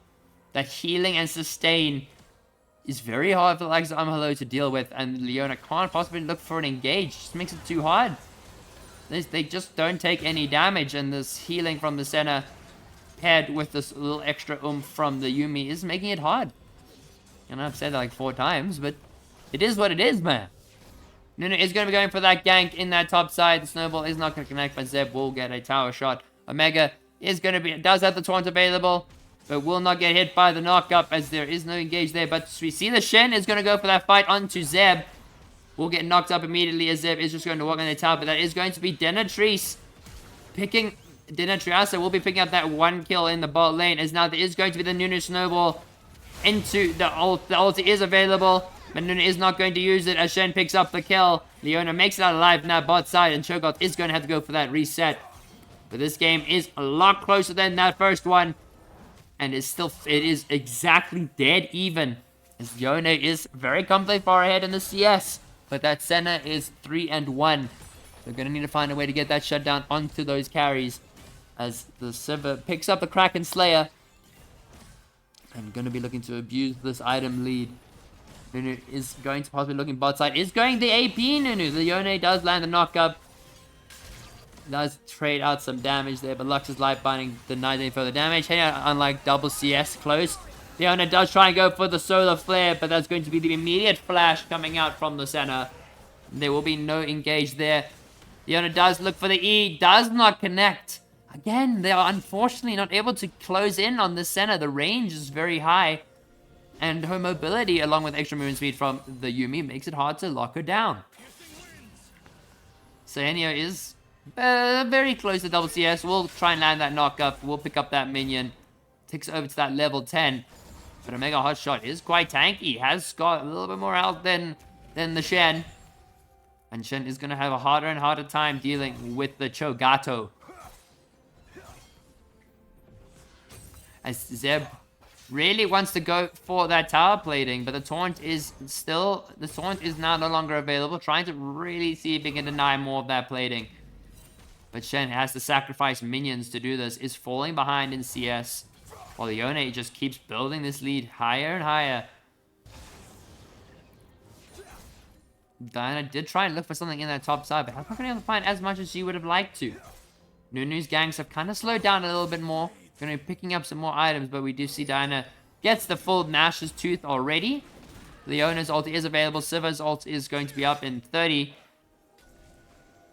That healing and sustain is very hard for the likes of Umhello to deal with, and Leona can't possibly look for an engage. Just makes it too hard. They just don't take any damage, and this healing from the Senna paired with this little extra oomph from the Yumi is making it hard. And I've said that like 4 times, but it is what it is, man. Nunu is going to be going for that gank in that top side. The snowball is not going to connect, but Zeb will get a tower shot. Omega is going to be, does have the taunt available, but will not get hit by the knockup, as there is no engage there. But we see the Shen is going to go for that fight onto Zeb. Will get knocked up immediately, as Zeb is just going to walk on the tower, but that is going to be Denatrice picking, Denatriasa will be picking up that 1 kill in the bot lane, as now there is going to be the Nunu snowball into the ult. The ulti is available, but Nunu is not going to use it, as Shen picks up the kill. Leona makes it out alive now bot side, and Cho'Gath is going to have to go for that reset. But this game is a lot closer than that first one, and it is exactly dead even, as Yone is very comfortably far ahead in the CS, but that Senna is 3-1. They're going to need to find a way to get that shutdown onto those carries. as the Sivir picks up the Kraken Slayer. And going to be looking to abuse this item lead. Nunu is going to possibly looking bot side. Is going the AP, Nunu. The Yone does land the knock-up. Does trade out some damage there, but Lux's life binding denies any further damage. Hey, unlike double CS close. The owner does try and go for the solar flare, but that's going to be the immediate flash coming out from the center. There will be no engage there. The owner does look for the E, does not connect. Again, they are unfortunately not able to close in on the center. The range is very high, and her mobility, along with extra movement speed from the Yuumi, makes it hard to lock her down. So Enio is very close to double CS. We'll try and land that knock up. We'll pick up that minion. Ticks over to that level 10. But Omega Hotshot is quite tanky. Has got a little bit more health than the Shen. And Shen is going to have a harder and harder time dealing with the Cho'Gato. As Zeb really wants to go for that tower plating, but the taunt is now no longer available. Trying to really see if he can deny more of that plating. But Shen has to sacrifice minions to do this. Is falling behind in CS. While the Yone just keeps building this lead higher and higher. Diana did try and look for something in that top side, but I'm not going to be able to find as much as she would have liked to. Nunu's gangs have kind of slowed down a little bit more. Going to be picking up some more items, but we do see Diana gets the full Nash's Tooth already. Leona's ult is available. Siva's ult is going to be up in 30.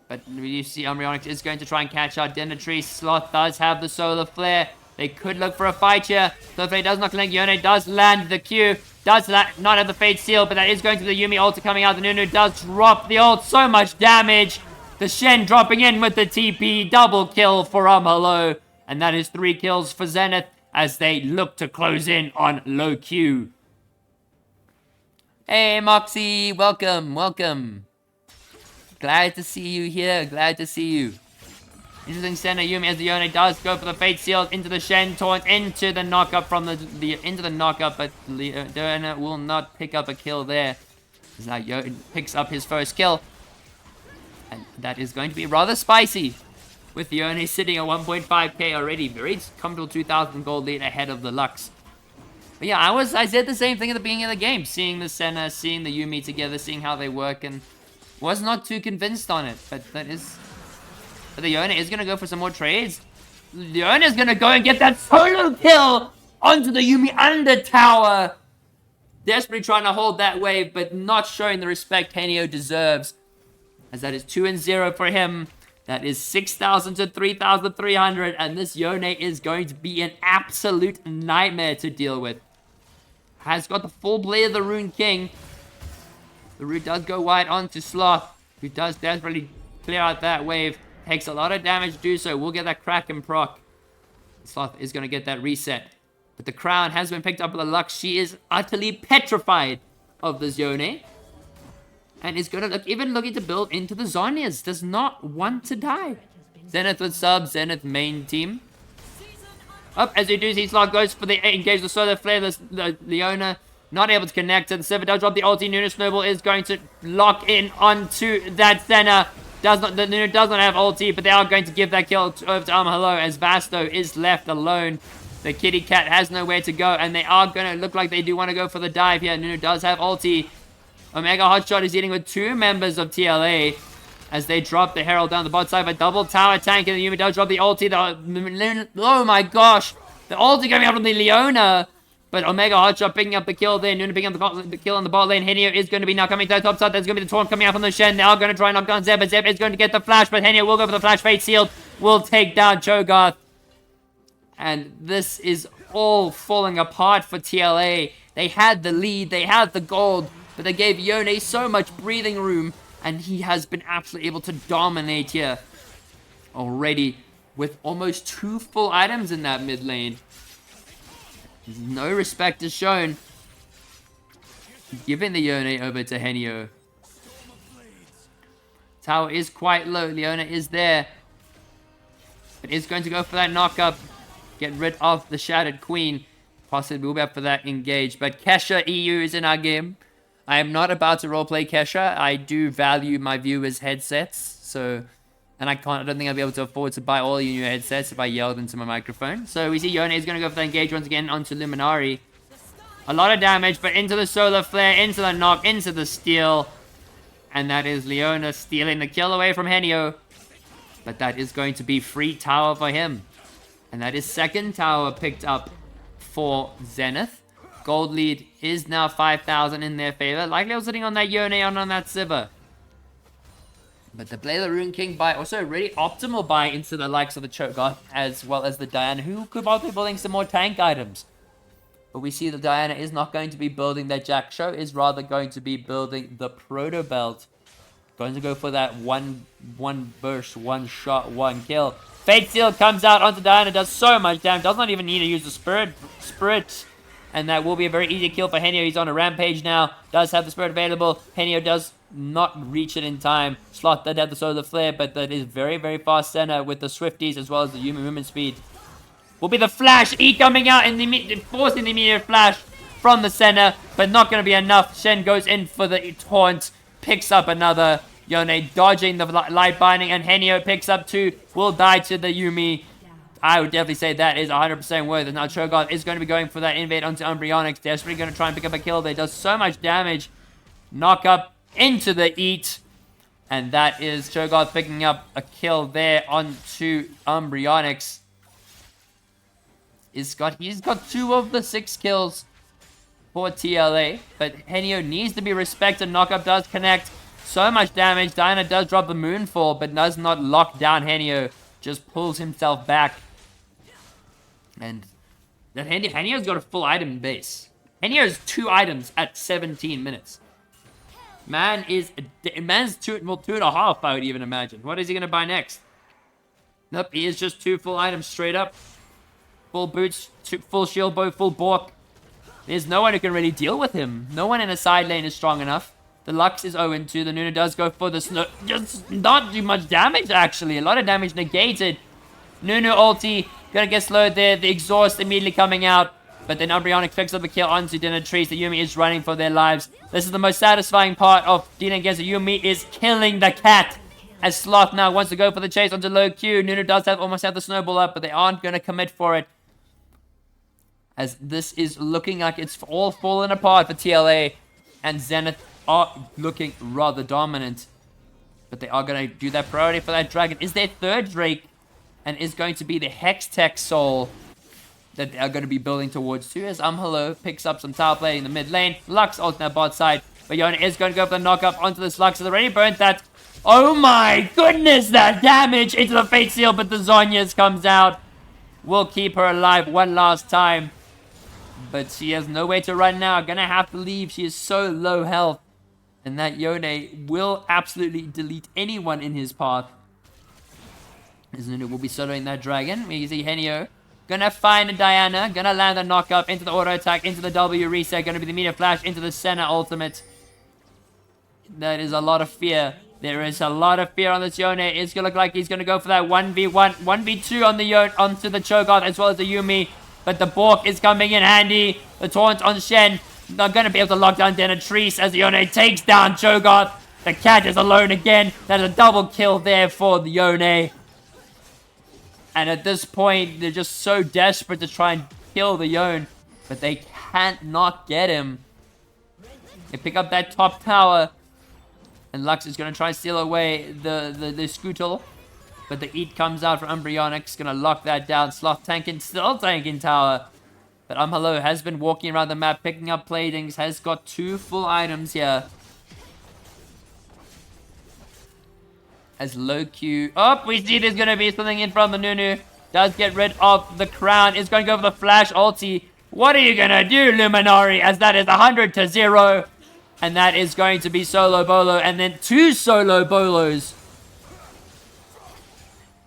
But we do see Umbreonix is going to try and catch out Denatry. Sloth does have the solar flare. They could look for a fight here. So if they does not connect, Yone does land the Q. Does not have the Fate Seal, but that is going to be the Yuumi ult coming out. The Nunu does drop the ult. So much damage. The Shen dropping in with the TP. Double kill for Hello. And that is 3 kills for Zenith as they look to close in on low Q. Hey, Moxie. Welcome. Welcome. Glad to see you here. Glad to see you. Interesting center Yuumi as the Yone does go for the Fate Seal into the Shen taunt, into the knockup from into the knockup, but Leona will not pick up a kill there. As now Yone picks up his first kill. And that is going to be rather spicy. With Yone sitting at 1.5k already. Very comfortable 2,000 gold lead ahead of the Lux. But yeah, I said the same thing at the beginning of the game. Seeing the Senna, seeing the Yuumi together, seeing how they work, and was not too convinced on it. But that is... But the Yone is going to go for some more trades. Yone is going to go and get that solo kill onto the Yuumi under tower. Desperately trying to hold that wave, but not showing the respect Henio deserves. As that is 2-0 for him. That is 6,000 to 3,300. And this Yone is going to be an absolute nightmare to deal with. Has got the full blade of the Rune King. The root does go wide onto Sloth, who does desperately clear out that wave. Takes a lot of damage to do so. We'll get that Kraken proc. Sloth is going to get that reset. But the crown has been picked up by the Lux. She is utterly petrified of this Yone. And is going to even looking to build into the Zhonya's. Does not want to die. Zenith with sub. Zenith main team. Up as you do see Sloth goes for the engage the solar flare. The Leona not able to connect. And the Sivir does drop the ulti. Nunu Snowball is going to lock in onto that center. The Nunu does not have ulti, but they are going to give that kill over to Hello as Vasto is left alone. The kitty cat has nowhere to go, and they are going to look like they do want to go for the dive here. Nunu does have ulti. Omega Hotshot is dealing with 2 members of TLA as they drop the Herald down the bot side. But double tower tank, and the Yuumi does drop the ulti. Oh my gosh. The ulti coming out from the Leona. But Omega Hotshot picking up the kill there. Nunu picking up the kill on the bot lane. Henio is going to be now coming to the top side. There's going to be the taunt coming out from the Shen. They are going to try and knock down Zeb. But Zeb is going to get the flash. But Henio will go for the flash. Fate Sealed will take down Cho'Gath. And this is all falling apart for TLA. They had the lead. They had the gold. But they gave Yone so much breathing room. And he has been absolutely able to dominate here. Already. With almost 2 full items in that mid lane. No respect is shown. Giving the Yone over to Henio. Tower is quite low. Leona is there. But is going to go for that knock-up. Get rid of the Shattered Queen. Possibly will be up for that engage. But Kesha EU is in our game. I am not about to roleplay Kesha. I do value my viewers' headsets. So And I don't think I'll be able to afford to buy all the new headsets if I yelled into my microphone. So we see Yone is going to go for the engage once again onto Luminari. A lot of damage, but into the solar flare, into the knock, into the steal. And that is Leona stealing the kill away from Henio. But that is going to be free tower for him. And that is second tower picked up for Zenith. Gold lead is now 5,000 in their favor. Likely also sitting on that Yone and on that Sivir. But the play the Rune King buy, also a really optimal buy into the likes of the Cho'Gath as well as the Diana, who could also be building some more tank items. But we see the Diana is not going to be building that Jack Show, is rather going to be building the Proto Belt. Going to go for that one burst, one shot, one kill. Fate Seal comes out onto Diana, does so much damage, does not even need to use the Spirit. And that will be a very easy kill for Henio. He's on a rampage now, does have the Spirit available. Henio does not reach it in time. Slot did have the Solar Flare, but that is very, very fast center with the Swifties as well as the human movement speed. Will be the flash. E coming out and forcing the immediate flash from the center, but not going to be enough. Shen goes in for the taunt, picks up another. Yone dodging the light binding, and Henio picks up 2. Will die to the Yuumi. I would definitely say that is 100% worth it. Now Cho'Gath is going to be going for that invade onto Umbreonics. Desperately going to try and pick up a kill there. Does so much damage. Knock up into the eat. And that is Cho'Gath picking up a kill there onto Umbreonics. He's got 2 of the 6 kills for TLA. But Henio needs to be respected. Knockup does connect. So much damage. Diana does drop the Moonfall, but does not lock down Henio. Just pulls himself back. And that Henio's got a full item base. Henio has 2 items at 17 minutes. Man's 2.5, I would even imagine. What is he going to buy next? Nope, he is just 2 full items straight up. Full boots, full shield bow, full Bork. There's no one who can really deal with him. No one in a side lane is strong enough. The Lux is 0-2. The Nunu does go for the snow. Just not do much damage, actually. A lot of damage negated. Nunu ulti. Gonna get slowed there. The exhaust immediately coming out. But then Umbreonic picks up a kill onto Dynatrice. The Yuumi is running for their lives. This is the most satisfying part of dealing against the Yuumi, is killing the cat. As Sloth now wants to go for the chase onto low Q. Nunu does almost have the snowball up, but they aren't going to commit for it. As this is looking like it's all falling apart for TLA. And Zenith are looking rather dominant. But they are going to do that priority for that dragon. Is their third Drake. And is going to be the Hextech Soul that they are going to be building towards too. As Hello picks up some tower play in the mid lane. Lux ult on that bot side. But Yone is going to go for the knock-up onto this Lux. Has already burnt that. Oh my goodness, that damage into the Fate Seal. But the Zhonya's comes out. Will keep her alive one last time. But she has no way to run now. Gonna have to leave. She is so low health. And that Yone will absolutely delete anyone in his path. As Nunu will be soloing that dragon. We see Henio. Gonna find a Diana. Gonna land a knock-up into the auto attack. Into the W reset. Gonna be the meter flash into the center ultimate. That is a lot of fear. There is a lot of fear on this Yone. It's gonna look like he's gonna go for that 1v1, 1v2 on the Yone, onto the Cho'Gath as well as the Yuumi. But the Bork is coming in handy. The taunt on Shen. Not gonna be able to lock down Dynatrice as the Yone takes down Cho'Gath. The cat is alone again. That's a double kill there for the Yone. And at this point, they're just so desperate to try and kill the Yone. But they can't not get him. They pick up that top tower. And Lux is going to try and steal away the Scootle. But the Eat comes out from Umbreonics. Going to lock that down. Sloth tanking, still tanking tower. But Hello has been walking around the map, picking up platings. Has got 2 full items here. As low Q. Oh, we see there's going to be something in from the Nunu. Does get rid of the crown. Is going to go for the flash ulti. What are you going to do, Luminari? As that is 100-0. And that is going to be solo bolo. And then 2 solo bolos.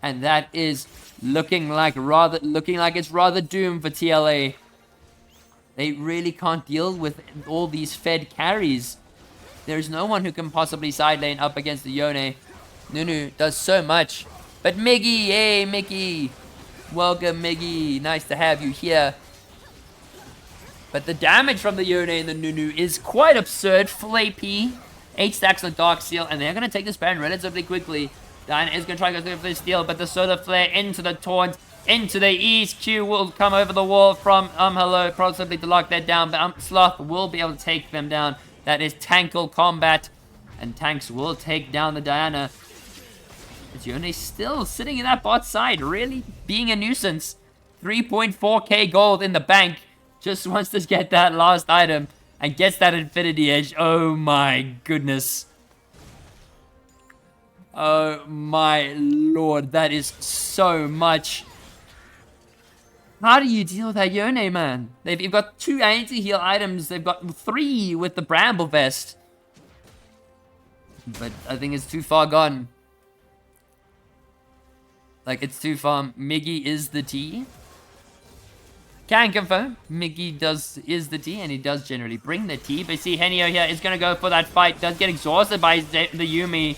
And that is looking like it's rather doomed for TLA. They really can't deal with all these fed carries. There's no one who can possibly side lane up against the Yone. Nunu does so much. But Miggy, hey Mickey. Welcome Miggy. Nice to have you here. But the damage from the Yone and the Nunu is quite absurd. Full AP. 8 stacks on Dark Seal. And they're going to take this Baron relatively quickly. Diana is going to try to go for the steal, but the solar flare into the taunt, into the east. Q will come over the wall from Hello, possibly to lock that down, but Sloth will be able to take them down. That is tankle combat, and tanks will take down the Diana. But Yone still sitting in that bot side, really being a nuisance. 3.4k gold in the bank. Just wants to get that last item and gets that Infinity Edge. Oh my goodness. Oh my lord, that is so much. How do you deal with that Yone, man? You've got 2 anti-heal items. They've got 3 with the Bramble Vest. But I think it's too far gone. Like, it's too far. Miggy is the T. Can confirm. Miggy is the T, and he does generally bring the T. But see, Henio here is going to go for that fight. Does get exhausted by the Yuumi.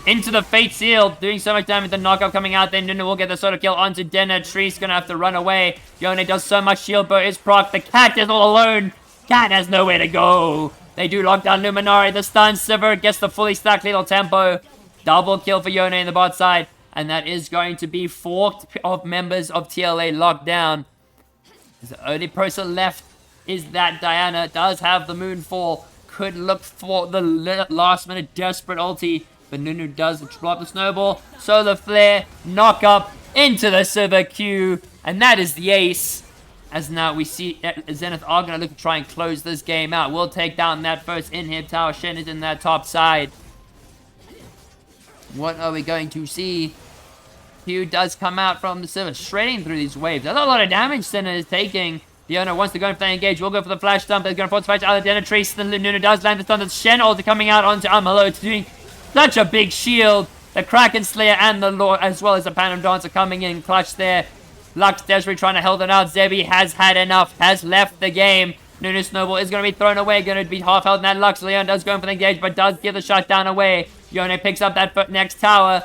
Into the Fate Seal, doing so much damage. The knockout coming out. Then Nunu will get the solo kill onto Denner. Tree's going to have to run away. Yone does so much shield, but is proc. The cat is all alone. Cat has nowhere to go. They do lock down Luminari. The stun Sivir gets the fully stacked lethal tempo. Double kill for Yone in the bot side. And that is going to be 4 of members of TLA locked down. The only person left is that Diana. Does have the Moonfall. Could look for the last minute desperate ulti. But Nunu does drop the snowball. Solar flare. Knock up into the Sivir Q. And that is the ace. As now we see Zenith are going to look to try and close this game out. We'll take down that first inhib tower. Shen is in that top side. What are we going to see? Q does come out from the Sivir, shredding through these waves. That's a lot of damage Senna is taking. The owner wants to go and play engage. We'll go for the flash dump. They're going to force fight out of Denner. Trace. The Nunu does land the stun. The Shen ulti coming out onto Hello. It's doing such a big shield. The Kraken Slayer and the Lord, as well as the Phantom Dancer coming in clutch there. Lux desperately trying to hold it out. Zebi has had enough. Has left the game. Nunu Snowball is going to be thrown away. Going to be half held in that Lux. Leon does go in for the engage, but does give the shutdown away. Yone picks up that next tower.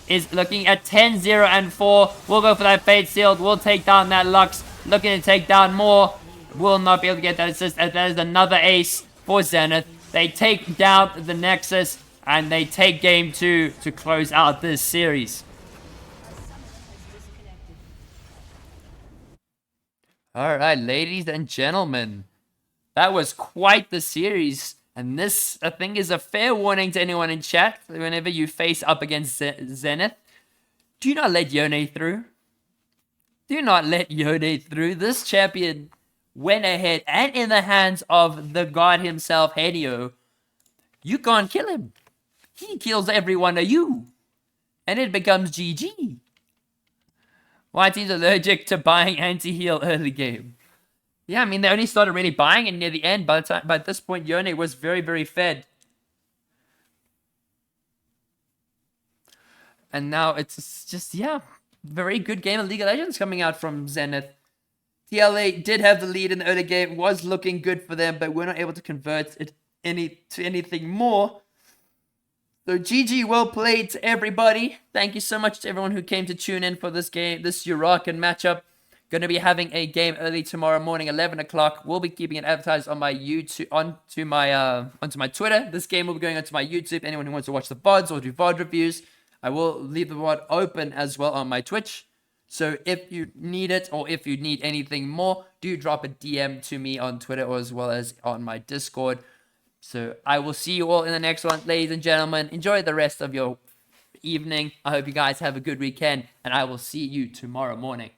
Is looking at 10, 0, and 4. We'll go for that Fate Sealed. We'll take down that Lux. Looking to take down more. Will not be able to get that assist. That is another ace for Zenith. They take down the Nexus. And they take game 2 to close out this series. Alright, ladies and gentlemen. That was quite the series. And this, I think, is a fair warning to anyone in chat. Whenever you face up against Zenith, do not let Yone through. Do not let Yone through. This champion went ahead and in the hands of the god himself, Henio. You can't kill him. He kills every one of you. And it becomes GG. Why team's allergic to buying anti-heal early game? Yeah, I mean, they only started really buying it near the end. By this point, Yone was very, very fed. And now it's just, yeah, very good game of League of Legends coming out from Zenith. TLA did have the lead in the early game. Was looking good for them, but we're not able to convert it to anything more. So GG, well played to everybody. Thank you so much to everyone who came to tune in for this game, this Uraken matchup. Going to be having a game early tomorrow morning, 11 o'clock. We'll be keeping it advertised on my YouTube, onto my Twitter. This game will be going onto my YouTube. Anyone who wants to watch the VODs or do VOD reviews, I will leave the VOD open as well on my Twitch. So if you need it or if you need anything more, do drop a DM to me on Twitter or as well as on my Discord. So I will see you all in the next one, ladies and gentlemen. Enjoy the rest of your evening. I hope you guys have a good weekend, and I will see you tomorrow morning.